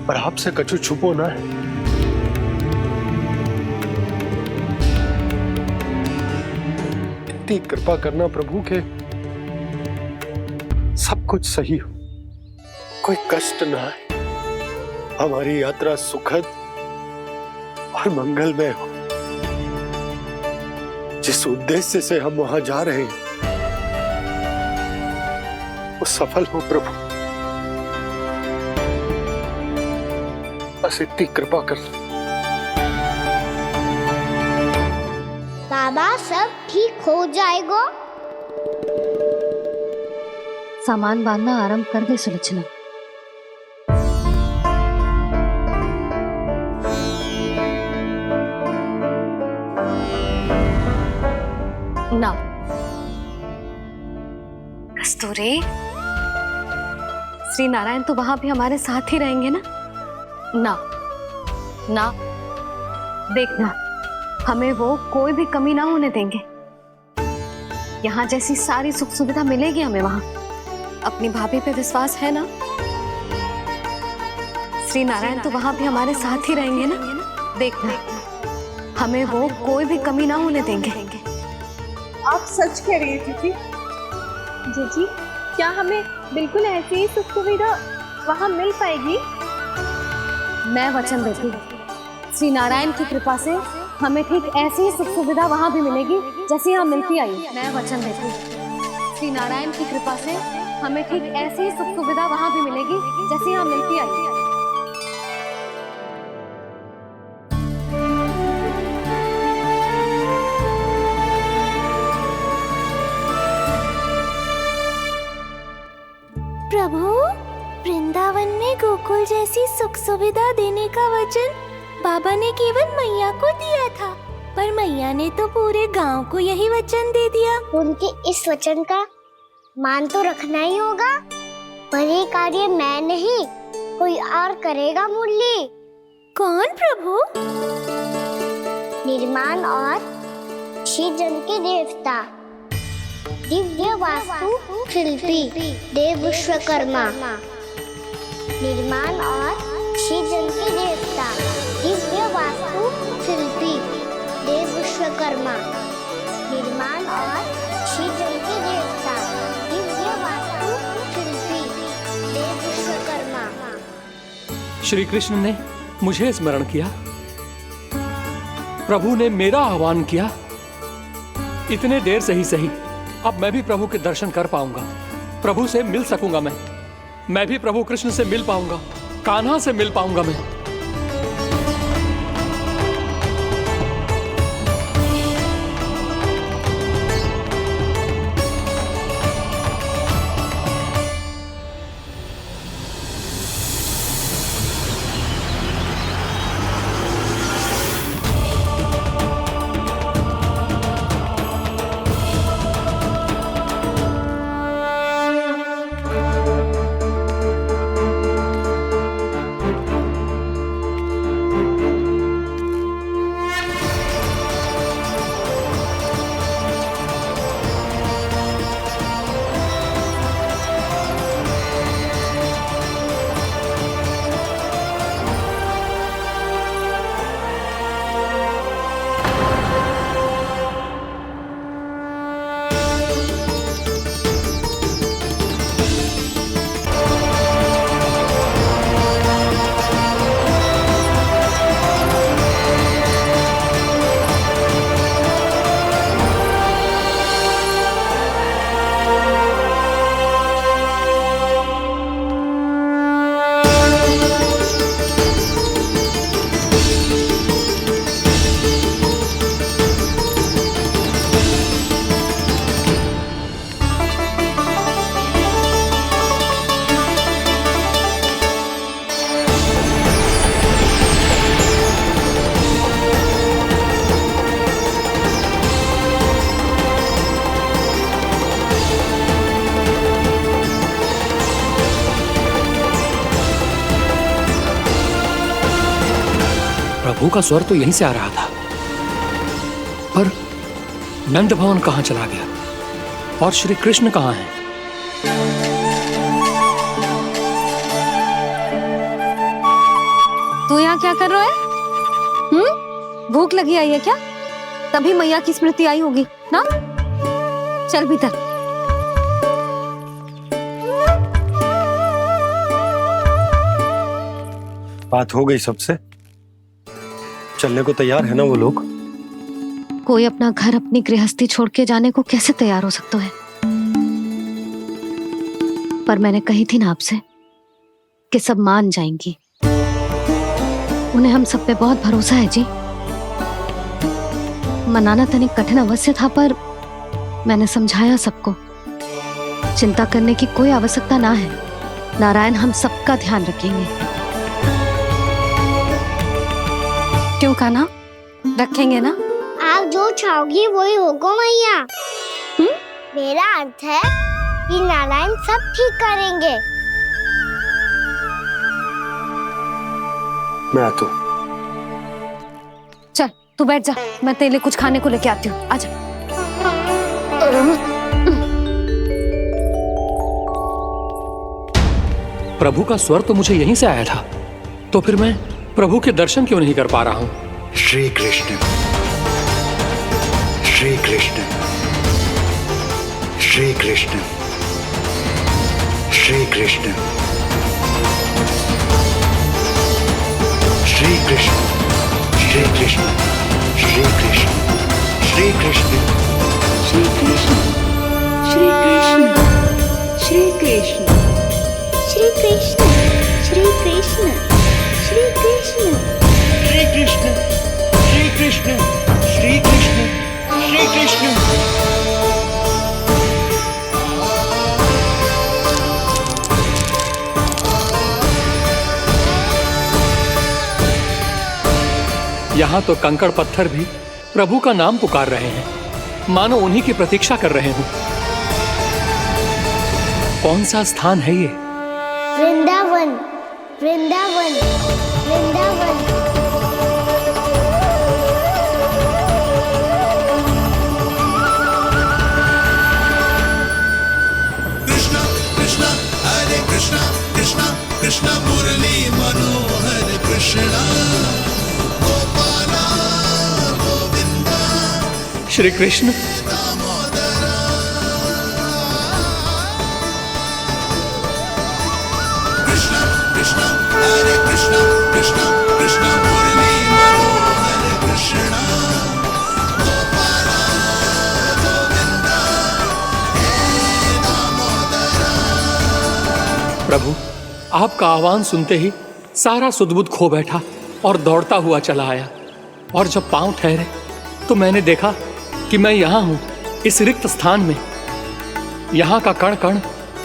पर आपसे कछु छुपो ना है। इतनी कृपा करना प्रभु के सब कुछ सही हो, कोई कष्ट ना है, हमारी यात्रा सुखद और मंगलमय हो। जिस उद्देश्य से हम वहां जा रहे हैं वो सफल हो प्रभु, बस इतनी कृपा कर। बाबा सब ठीक हो जाएगा। सामान बांधना आरंभ कर दे सुलोचना। ना कस्तूरी, श्री नारायण तो वहां भी हमारे साथ ही रहेंगे ना? ना ना, देखना हमें वो कोई भी कमी ना होने देंगे। यहाँ जैसी सारी सुख सुविधा मिलेगी हमें वहां। अपनी भाभी पे विश्वास है ना? श्री नारायण तो वहां भी हमारे साथ ही रहेंगे ना? देखना हमें वो कोई भी कमी ना होने देंगे। आप सच कह रही है जीजी। जीजी, क्या हमें बिल्कुल ऐसी ही सुख सुविधा वहाँ मिल पाएगी? मैं वचन देती हूँ, श्री नारायण की कृपा से हमें ठीक ऐसी ही सुख सुविधा वहाँ भी मिलेगी जैसी यहाँ मिलती आई। मैं वचन देती हूँ, श्री नारायण की कृपा से हमें ठीक ऐसी ही सुख सुविधा वहाँ भी मिलेगी जैसी यहाँ मिलती आई। प्रभु, वृंदावन में गोकुल जैसी सुख सुविधा देने का वचन बाबा ने केवल मैया को दिया था, पर मैया ने तो पूरे गांव को यही वचन दे दिया। उनके इस वचन का मान तो रखना ही होगा, पर ये कार्य मैं नहीं कोई और करेगा। मुरली कौन प्रभु? निर्माण और सृजन के देवता, दिव्य वास्तु शिल्पी देव विश्वकर्मा। निर्माण और सृजन के देवता, दिव्य वास्तु शिल्पी देव विश्वकर्मा। निर्माण और सृजन के देवता, दिव्य वास्तु शिल्पी देव विश्वकर्मा। श्री कृष्ण ने मुझे स्मरण किया, प्रभु ने मेरा आह्वान किया। इतने देर से ही सही, अब मैं भी प्रभु के दर्शन कर पाऊंगा, प्रभु से मिल सकूंगा। मैं भी प्रभु कृष्ण से मिल पाऊंगा, कान्हा से मिल पाऊंगा मैं। प्रभु का स्वर तो यहीं से आ रहा था, पर नंद भवन कहां चला गया और श्री कृष्ण कहां हैं? तू यहाँ क्या कर रहा है? भूख लगी आई है क्या? तभी मैया की स्मृति आई होगी ना? चल भीतर। बात हो गई सबसे? चलने को तैयार है ना वो लोग? कोई अपना घर, अपनी गृहस्थी छोड़ के जाने को कैसे तैयार हो सकता है? पर मैंने कही थी ना आपसे कि सब मान जाएंगी। उन्हें हम सब पे बहुत भरोसा है जी। मनाना तनिक कठिन अवश्य था, पर मैंने समझाया सबको। चिंता करने की कोई आवश्यकता ना है। नारायण हम सबका ध्यान रखेंगे। क्यों कान्हा, रखेंगे ना? आप जो चाहोगी वही होगा मैया। मेरा अर्थ है कि नारायण सब ठीक करेंगे। मैं आता हूं। चल तू बैठ जा, मैं तेरे लिए कुछ खाने को लेके आती हूँ। आजा। प्रभु का स्वर तो मुझे यहीं से आया था, तो फिर मैं प्रभु के दर्शन क्यों नहीं कर पा रहा हूँ? श्री कृष्ण, श्री कृष्ण, श्री कृष्ण, श्री कृष्ण, श्री कृष्ण, श्री कृष्ण, श्री कृष्ण, श्री कृष्ण, श्री कृष्ण, श्री कृष्ण, श्री कृष्ण, श्री कृष्ण, श्री कृष्ण, श्री कृष्ण, श्री कृष्ण, श्री कृष्ण, श्री कृष्ण, श्री कृष्ण। यहाँ तो कंकड़ पत्थर भी प्रभु का नाम पुकार रहे हैं, मानो उन्हीं की प्रतीक्षा कर रहे हों। कौन सा स्थान है ये? वृंदावन, वृंदावन, वृंदावन। कृष्ण कृष्ण हरे कृष्ण, कृष्ण कृष्ण मुरली मनोहर कृष्ण गोपाला गोविंदा। श्री कृष्ण, कृष्ण कृष्ण हरे कृष्ण, कृष्ण कृष्ण मुरली मनोहर कृष्ण गोपाला गोविंदा हे दामोदरा। प्रभु आपका आह्वान सुनते ही सारा सुध-बुध खो बैठा और दौड़ता हुआ चला आया। और जब पांव ठहरे तो मैंने देखा कि मैं यहाँ हूँ, इस रिक्त स्थान में। यहाँ का कण कण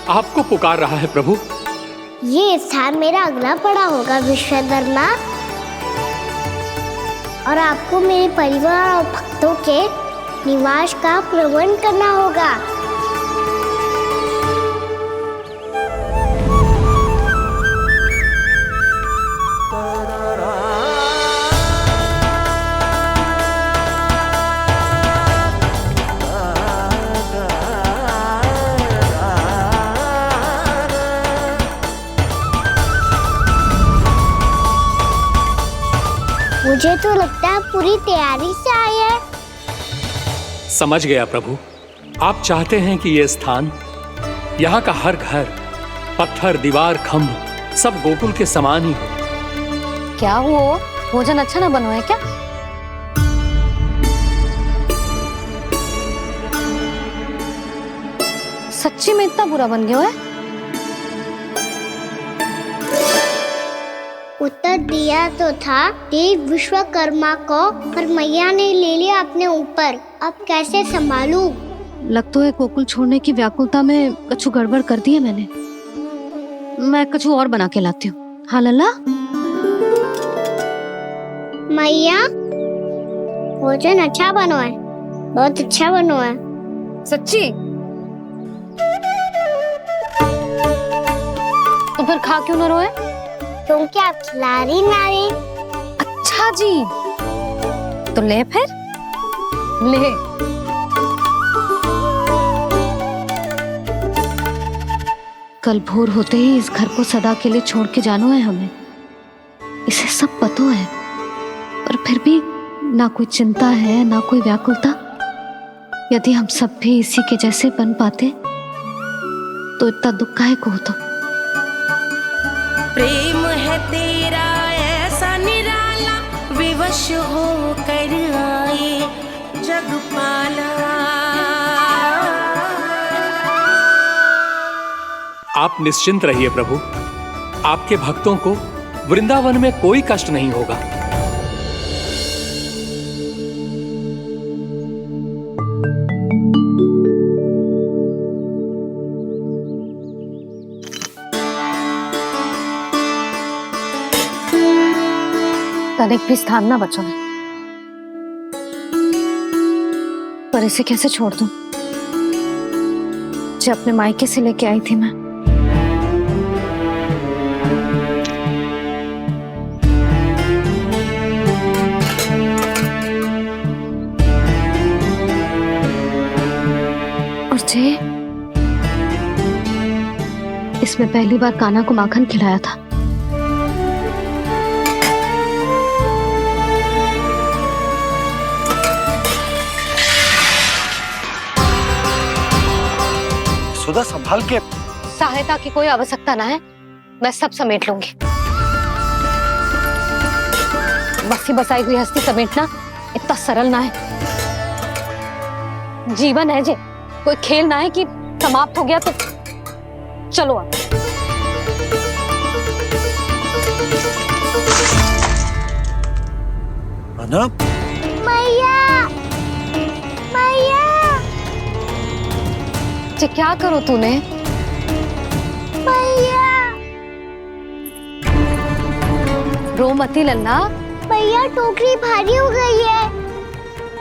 आपको पुकार रहा है प्रभु। ये स्थान मेरा अगला पड़ा होगा विश्वकर्मा, और आपको मेरे परिवार और भक्तों के निवास का प्रबंध करना होगा। मुझे तो लगता है पूरी तैयारी से आए हैं। समझ गया प्रभु, आप चाहते हैं कि ये स्थान, यहाँ का हर घर, पत्थर, दीवार, खम्भ सब गोकुल के समान ही हो। क्या हुआ? भोजन अच्छा ना बनो है क्या? सच्ची में इतना बुरा बन गया है? उत्तर दिया तो था देव विश्वकर्मा को, पर मैया ने ले लिया अपने ऊपर। अब कैसे संभालूं? लग तो है गोकुल छोड़ने की व्याकुलता में कछु गड़बड़ कर दी है मैंने। मैं कछु और बना के लाती हूँ। हाँ लल्ला? मैया, भोजन अच्छा बनो है, बहुत अच्छा बनो है। सच्ची? तो फिर खा क्यों न रोए? क्योंकि आप खिला रही नारी। अच्छा अच्छा जी, तो ले फिर ले। कल भोर होते ही इस घर को सदा के लिए छोड़ के जाना है हमें, इसे सब पता है, पर फिर भी ना कोई चिंता है ना कोई व्याकुलता। यदि हम सब भी इसी के जैसे बन पाते तो इतना दुख काहे को होता। प्रेम है तेरा ऐसा निराला, विवश हो कर आए जग पाला। आप निश्चिंत रहिए प्रभु, आपके भक्तों को वृंदावन में कोई कष्ट नहीं होगा। तनिक भी स्थान ना बचो है, पर इसे कैसे छोड़ दूं जो अपने मायके से लेके आई थी मैं। और जे इसमें पहली बार कान्हा को माखन खिलाया था। सुधा संभाल के। सहायता की कोई आवश्यकता ना है, मैं सब समेट लूंगी। बसी बसाई हुई हस्ती समेटना इतना सरल ना है। जीवन है जे, कोई खेल ना है कि समाप्त हो गया तो चलो आप। अना? मैया, मैया। जे क्या करो तूने? मैया। रो मती लल्ला। भैया टोकरी भारी हो गई है,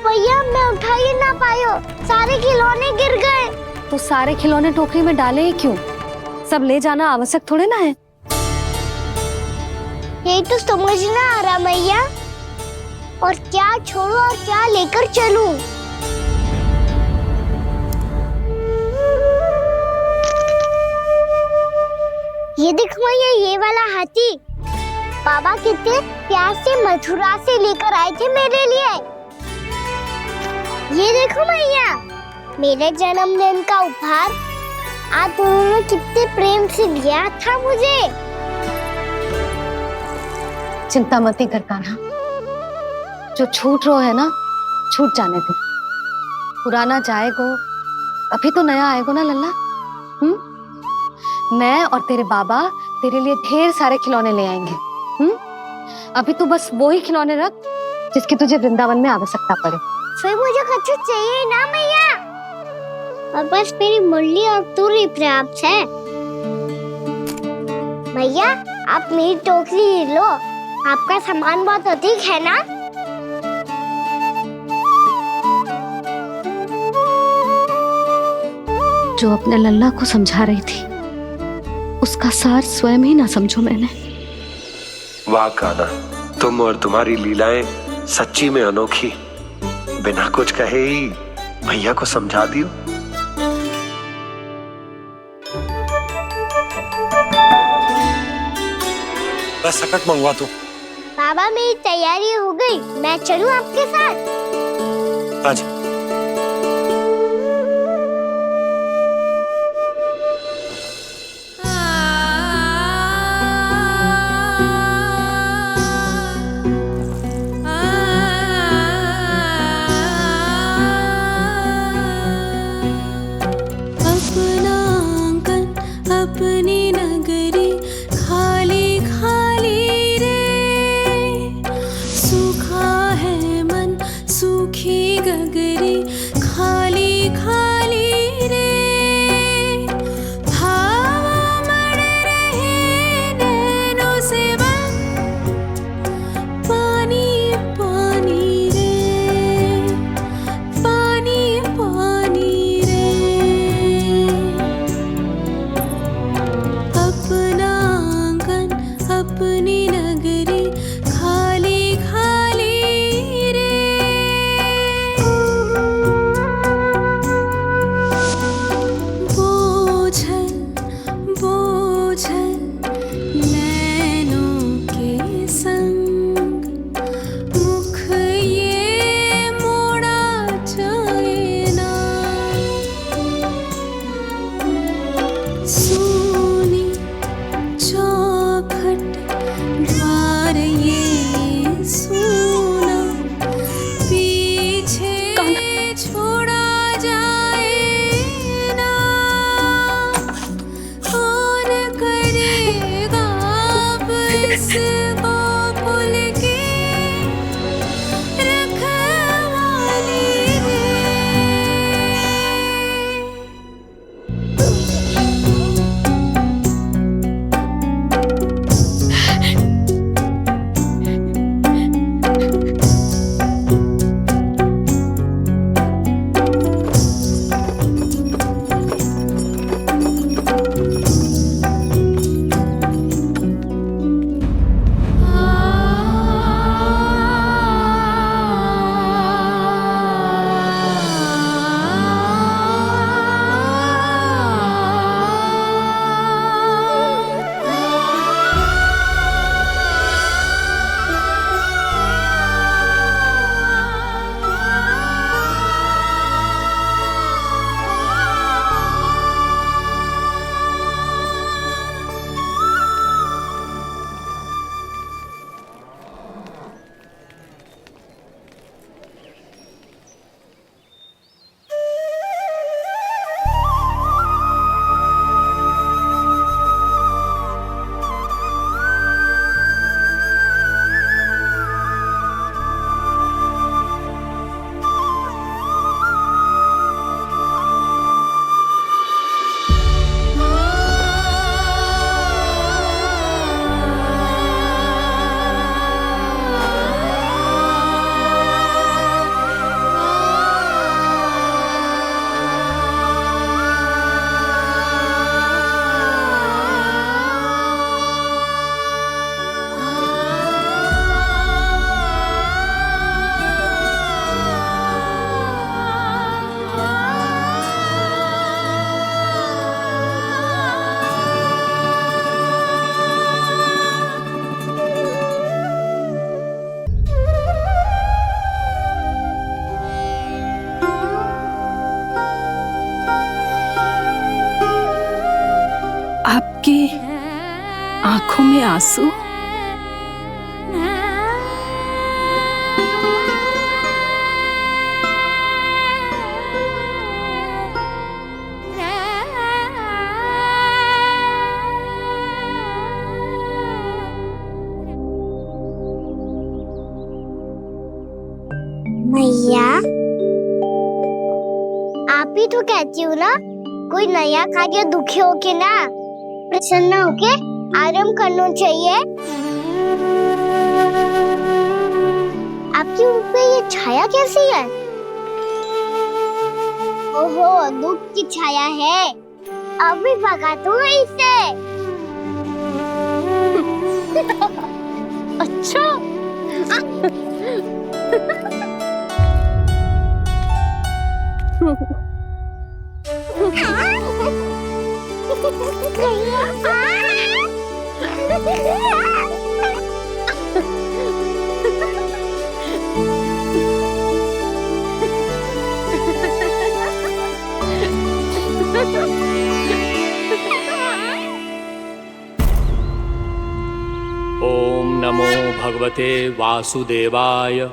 भैया मैं उठा ही ना पायो, सारे खिलौने गिर गए। तो सारे खिलौने टोकरी में डाले ही क्यों? सब ले जाना आवश्यक थोड़े ना है। यही तो समझ ना आ रहा मैया, और क्या छोड़ू और क्या लेकर चलूं? ये देख मैया, ये वाला हाथी बाबा कितने प्यार से मथुरा से लेकर आए थे मेरे लिए। ये देखो मैया, मेरे जन्मदिन का उपहार आप उन्होंने कितने प्रेम से दिया था मुझे। चिंता मत कर कान्हा, जो छूट रो है ना छूट जाने दे। पुराना जाएगो, अभी तो नया आएगो ना लल्ला। मैं और तेरे बाबा तेरे लिए ढेर सारे खिलौने ले आएंगे। अभी तू बस वो ही खिलौने रख जिसकी तुझे वृंदावन में आवश्यकता पड़े। फिर मुझे कुछ चाहिए ना मैया, और बस मेरी मुरली और तुरी पर्याप्त है। भैया आप मेरी टोकरी लो, आपका सामान बहुत अधिक है ना। जो अपने लल्ला को समझा रही थी उसका सार स्वयं ही ना समझो मैंने। वाह कान्हा, तुम और तुम्हारी लीलाएं सच्ची में अनोखी। बिना कुछ कहे ही भैया को समझा दियो। बस सकट मंगवा तू। बाबा मेरी तैयारी हो गई, मैं चलूं आपके साथ? आजा। अपनी नगरी खाली खाली रे, सूखा है मन सूखी गगरी खाली खाली रे, हवा मर रहे नैनों से बन पानी पानी रे, पानी पानी रे। अपना आंगन अपनी नगरी खाली खाली आपकी आंखों में आंसू? मैया, आप ही तो कहती हो ना, कोई नया कार्य दुखी होके ना प्रसन्न होके आराम करना चाहिए। आपकी मुंह पे ये छाया कैसी है? ओहो, दुख की छाया है। अभी भगा दो इसे। अच्छा। ओम नमो भगवते वासुदेवाय।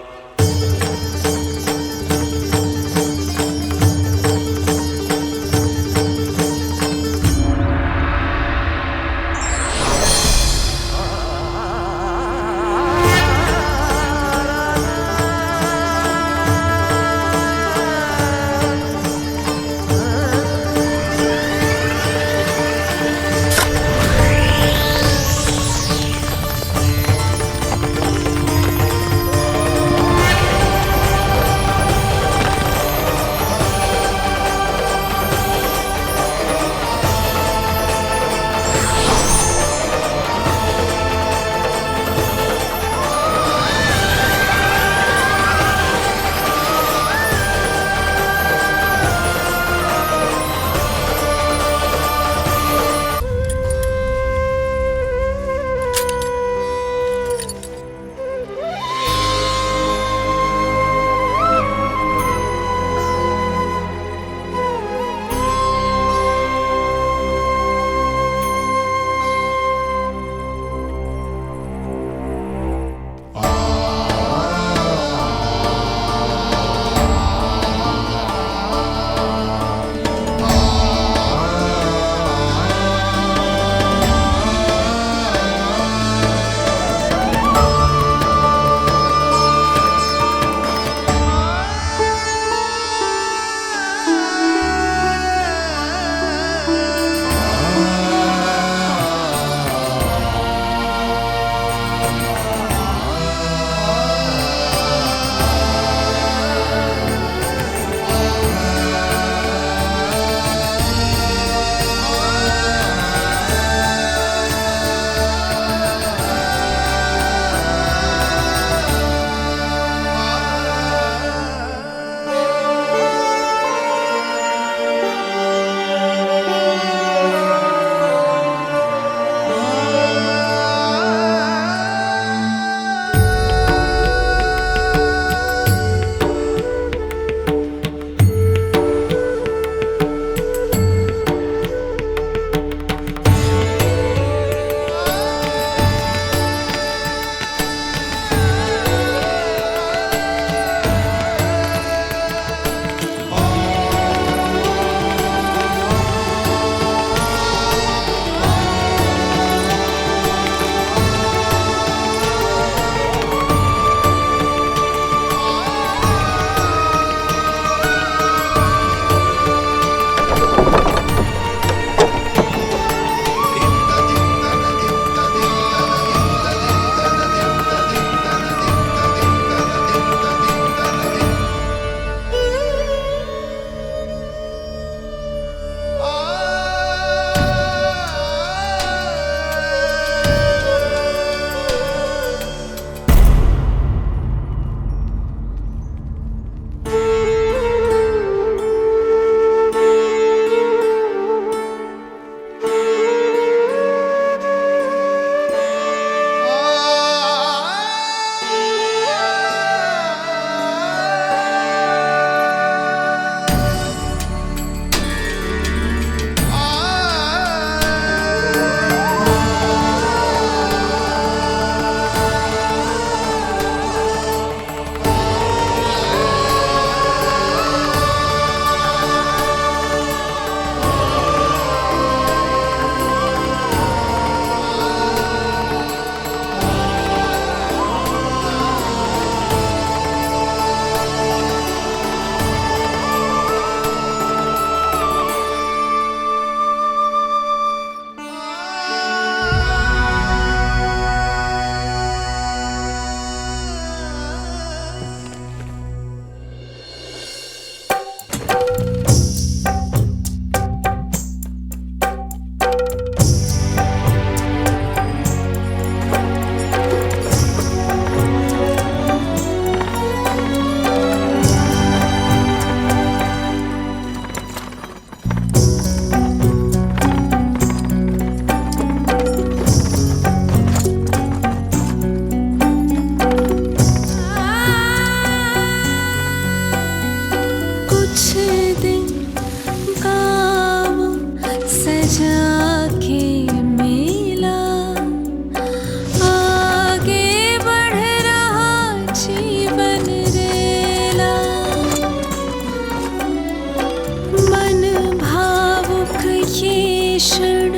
क्षण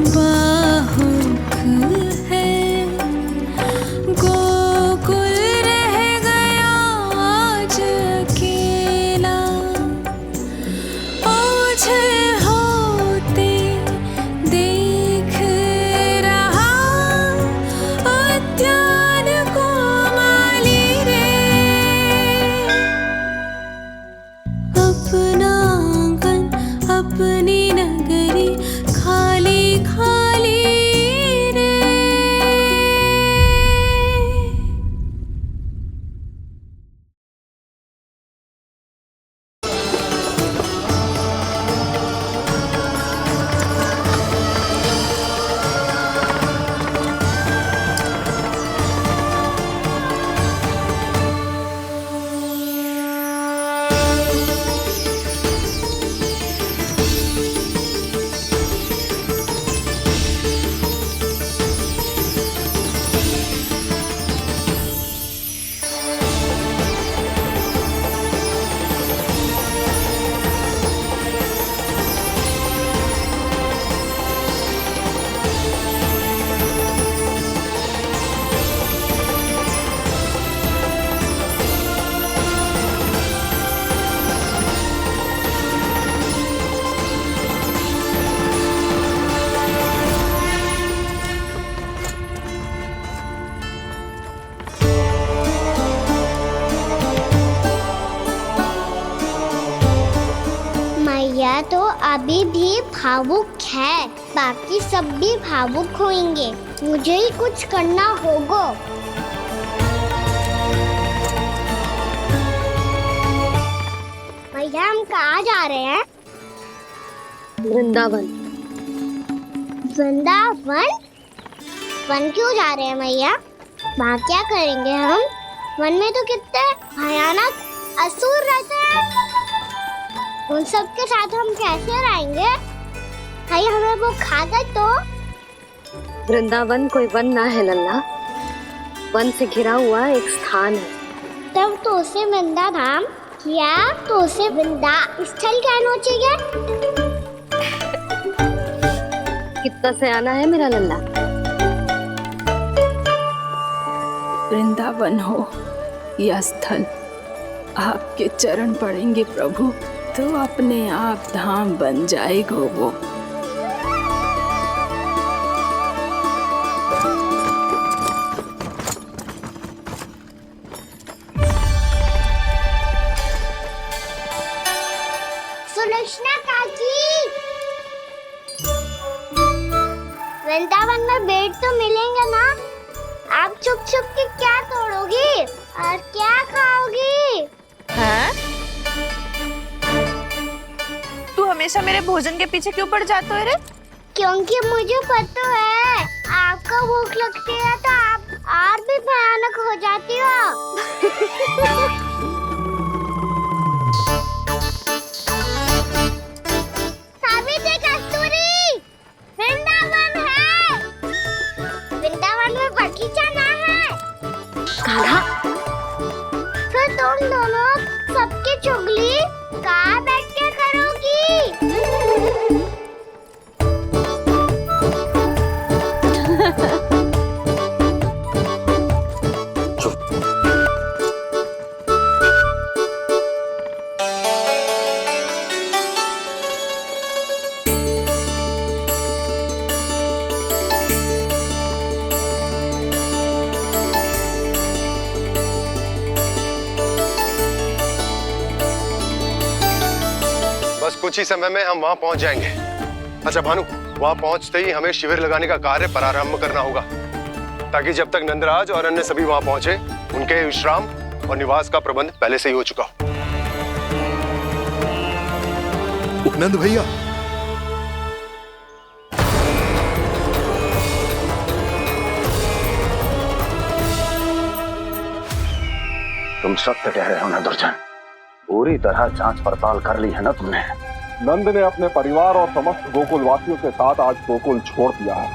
बाहुक है, गोकुल रह गया आज अकेला, ओझल होते देख रहा उद्यान को माली रे। अपना आंगन अपनी नगरी खाली खाली रे। मैया तो अभी भी भावुक है, बाकी सब भी भावुक होंगे। मुझे ही कुछ करना होगा। मैया हम कहाँ जा रहे हैं? वृंदावन। वृंदावन? वन क्यों जा रहे हैं मैया? वहाँ क्या करेंगे हम? वन में तो कितने भयानक असुर रहते हैं। उन सब के साथ हम कैसे रहेंगे? कहीं हमें वो खा गए तो? वृंदावन कोई वन ना है लल्ला, वन से घिरा हुआ एक स्थान है। तब तो उसे वृंदा धाम या तो उसे वृंदा स्थल कहना चाहिए। कितना सयाना है मेरा लल्ला। वृंदावन हो या स्थल, आपके चरण पड़ेंगे प्रभु तो अपने आप धाम बन जाएगा वो। सुलक्षणा काकी, वृंदावन में बेट तो मिलेंगे ना? आप छुप छुप के क्या तोड़ोगी और क्या खाओगी? हाँ? तू हमेशा मेरे भोजन के पीछे क्यों पड़ जाते हो रे? क्योंकि मुझे पता है आपको भूख लगती है तो आप और भी भयानक हो जाती हो। सावित्री, कस्तूरी, वृंदावन है। वृंदावन में बगीचा ना है। कान्हा, फिर तुम दोनों सबकी चुगली कहाँ बैठ के करोगी? बस कुछ ही समय में हम वहां पहुंच जाएंगे। अच्छा भानु, वहां पहुंचते ही हमें शिविर लगाने का कार्य प्रारंभ करना होगा, ताकि जब तक नंदराज और अन्य सभी वहां पहुंचे उनके विश्राम और निवास का प्रबंध पहले से ही हो चुका हो। उपनंद भैया, तुम सत्य कह रहे हो ना दुर्जन? पूरी तरह जांच पड़ताल कर ली है ना तुमने? नंद ने अपने परिवार और समस्त गोकुल वासियों के साथ आज गोकुल छोड़ दिया है।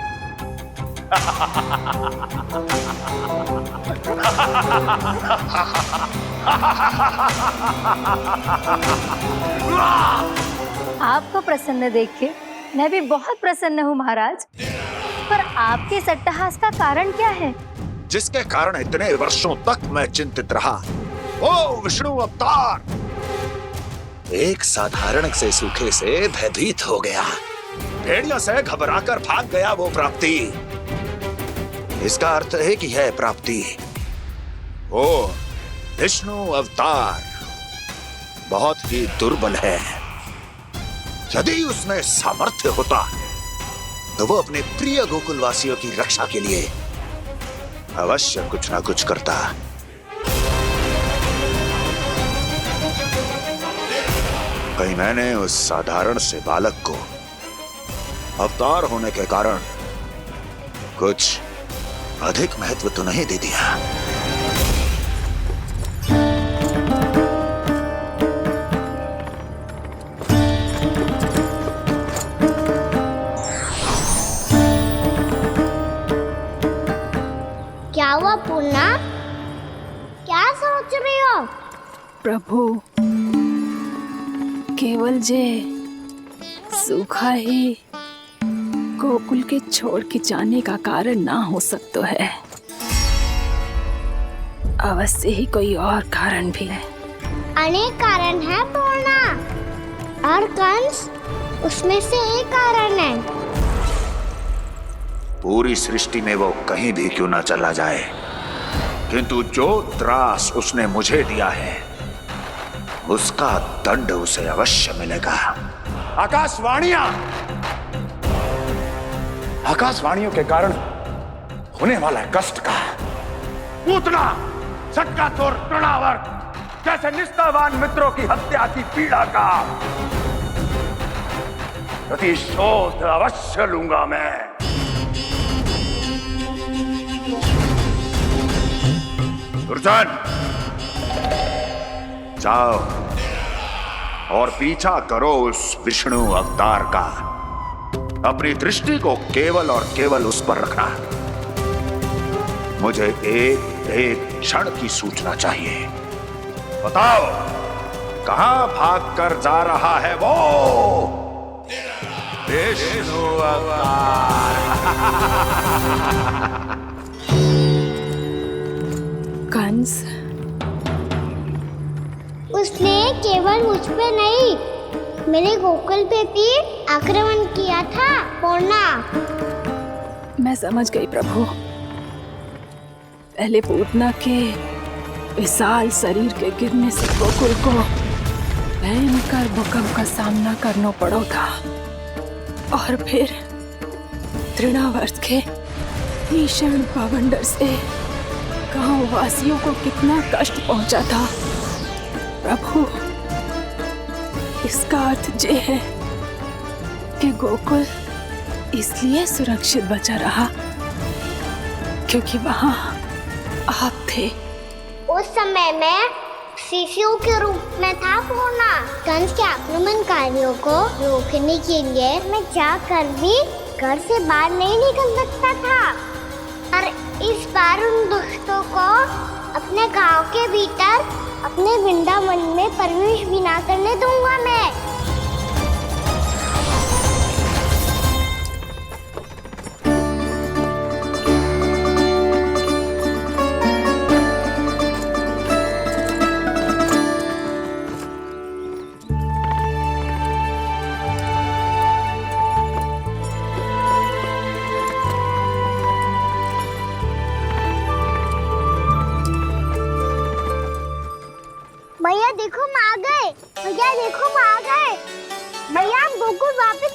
आपको प्रसन्न देख के मैं भी बहुत प्रसन्न हूँ महाराज, पर आपके इस अट्टहास का कारण क्या है? जिसके कारण इतने वर्षों तक मैं चिंतित रहा, ओ विष्णु अवतार। एक साधारण से सूखे से भयभीत हो गया, भेड़ियों से घबराकर भाग गया वो प्राप्ति। इसका अर्थ है कि यह प्राप्ति वो विष्णु अवतार बहुत ही दुर्बल है। यदि उसमें सामर्थ्य होता तो वो अपने प्रिय गोकुलवासियों की रक्षा के लिए अवश्य कुछ ना कुछ करता। कहीं मैंने उस साधारण से बालक को अवतार होने के कारण कुछ अधिक महत्व तो नहीं दे दिया। क्या हुआ पूर्णा? क्या सोच रही हो? प्रभु, केवल जे सूखा ही गोकुल के छोड़ के जाने का कारण ना हो सकता है, अवश्य ही कोई और कारण भी है। अनेक कारण है पूर्णा, और कंस उसमें से एक कारण है। पूरी सृष्टि में वो कहीं भी क्यों ना चला जाए, किंतु जो त्रास उसने मुझे दिया है उसका दंड उसे अवश्य मिलेगा। आकाशवाणियों के कारण होने वाला कष्ट का, पूतना, सटकासुर, तृणावर्त जैसे निष्ठावान मित्रों की हत्या की पीड़ा का प्रतिशोध अवश्य लूंगा मैं। दुर्जन, जाओ और पीछा करो उस विष्णु अवतार का। अपनी दृष्टि को केवल और केवल उस पर रखना। मुझे एक एक क्षण की सूचना चाहिए। बताओ, कहां भाग कर जा रहा है वो विष्णु अवतार? कंस, उसने केवल मुझ पे नहीं, मेरे गोकुल पे भी आक्रमण किया था पूर्णा। मैं समझ गई प्रभु। पहले पूतना के विशाल शरीर के गिरने से गोकुल को भयंकर भूकंप का सामना करना पड़ा था, और फिर तृणावर्त के भीषण पावंडर से गांव वासियों को कितना कष्ट पहुंचा था। प्रभु, इसका अर्थ ये है कि गोकुल इसलिए सुरक्षित बचा रहा क्योंकि वहां आप थे। उस समय मैं शिशु के रूप में था पूर्णा। कंस के आक्रमणकारियों को रोकने के लिए मैं जाकर भी घर से बाहर नहीं निकल सकता था, और इस बार उन दुष्टों को अपने गांव के भीतर, अपने वृंदावन में प्रवेश भी ना करने दूंगा मैं। भैया देखो हम आ गए, भैया देखो हम आ गए, भैया हम गोकुल वापस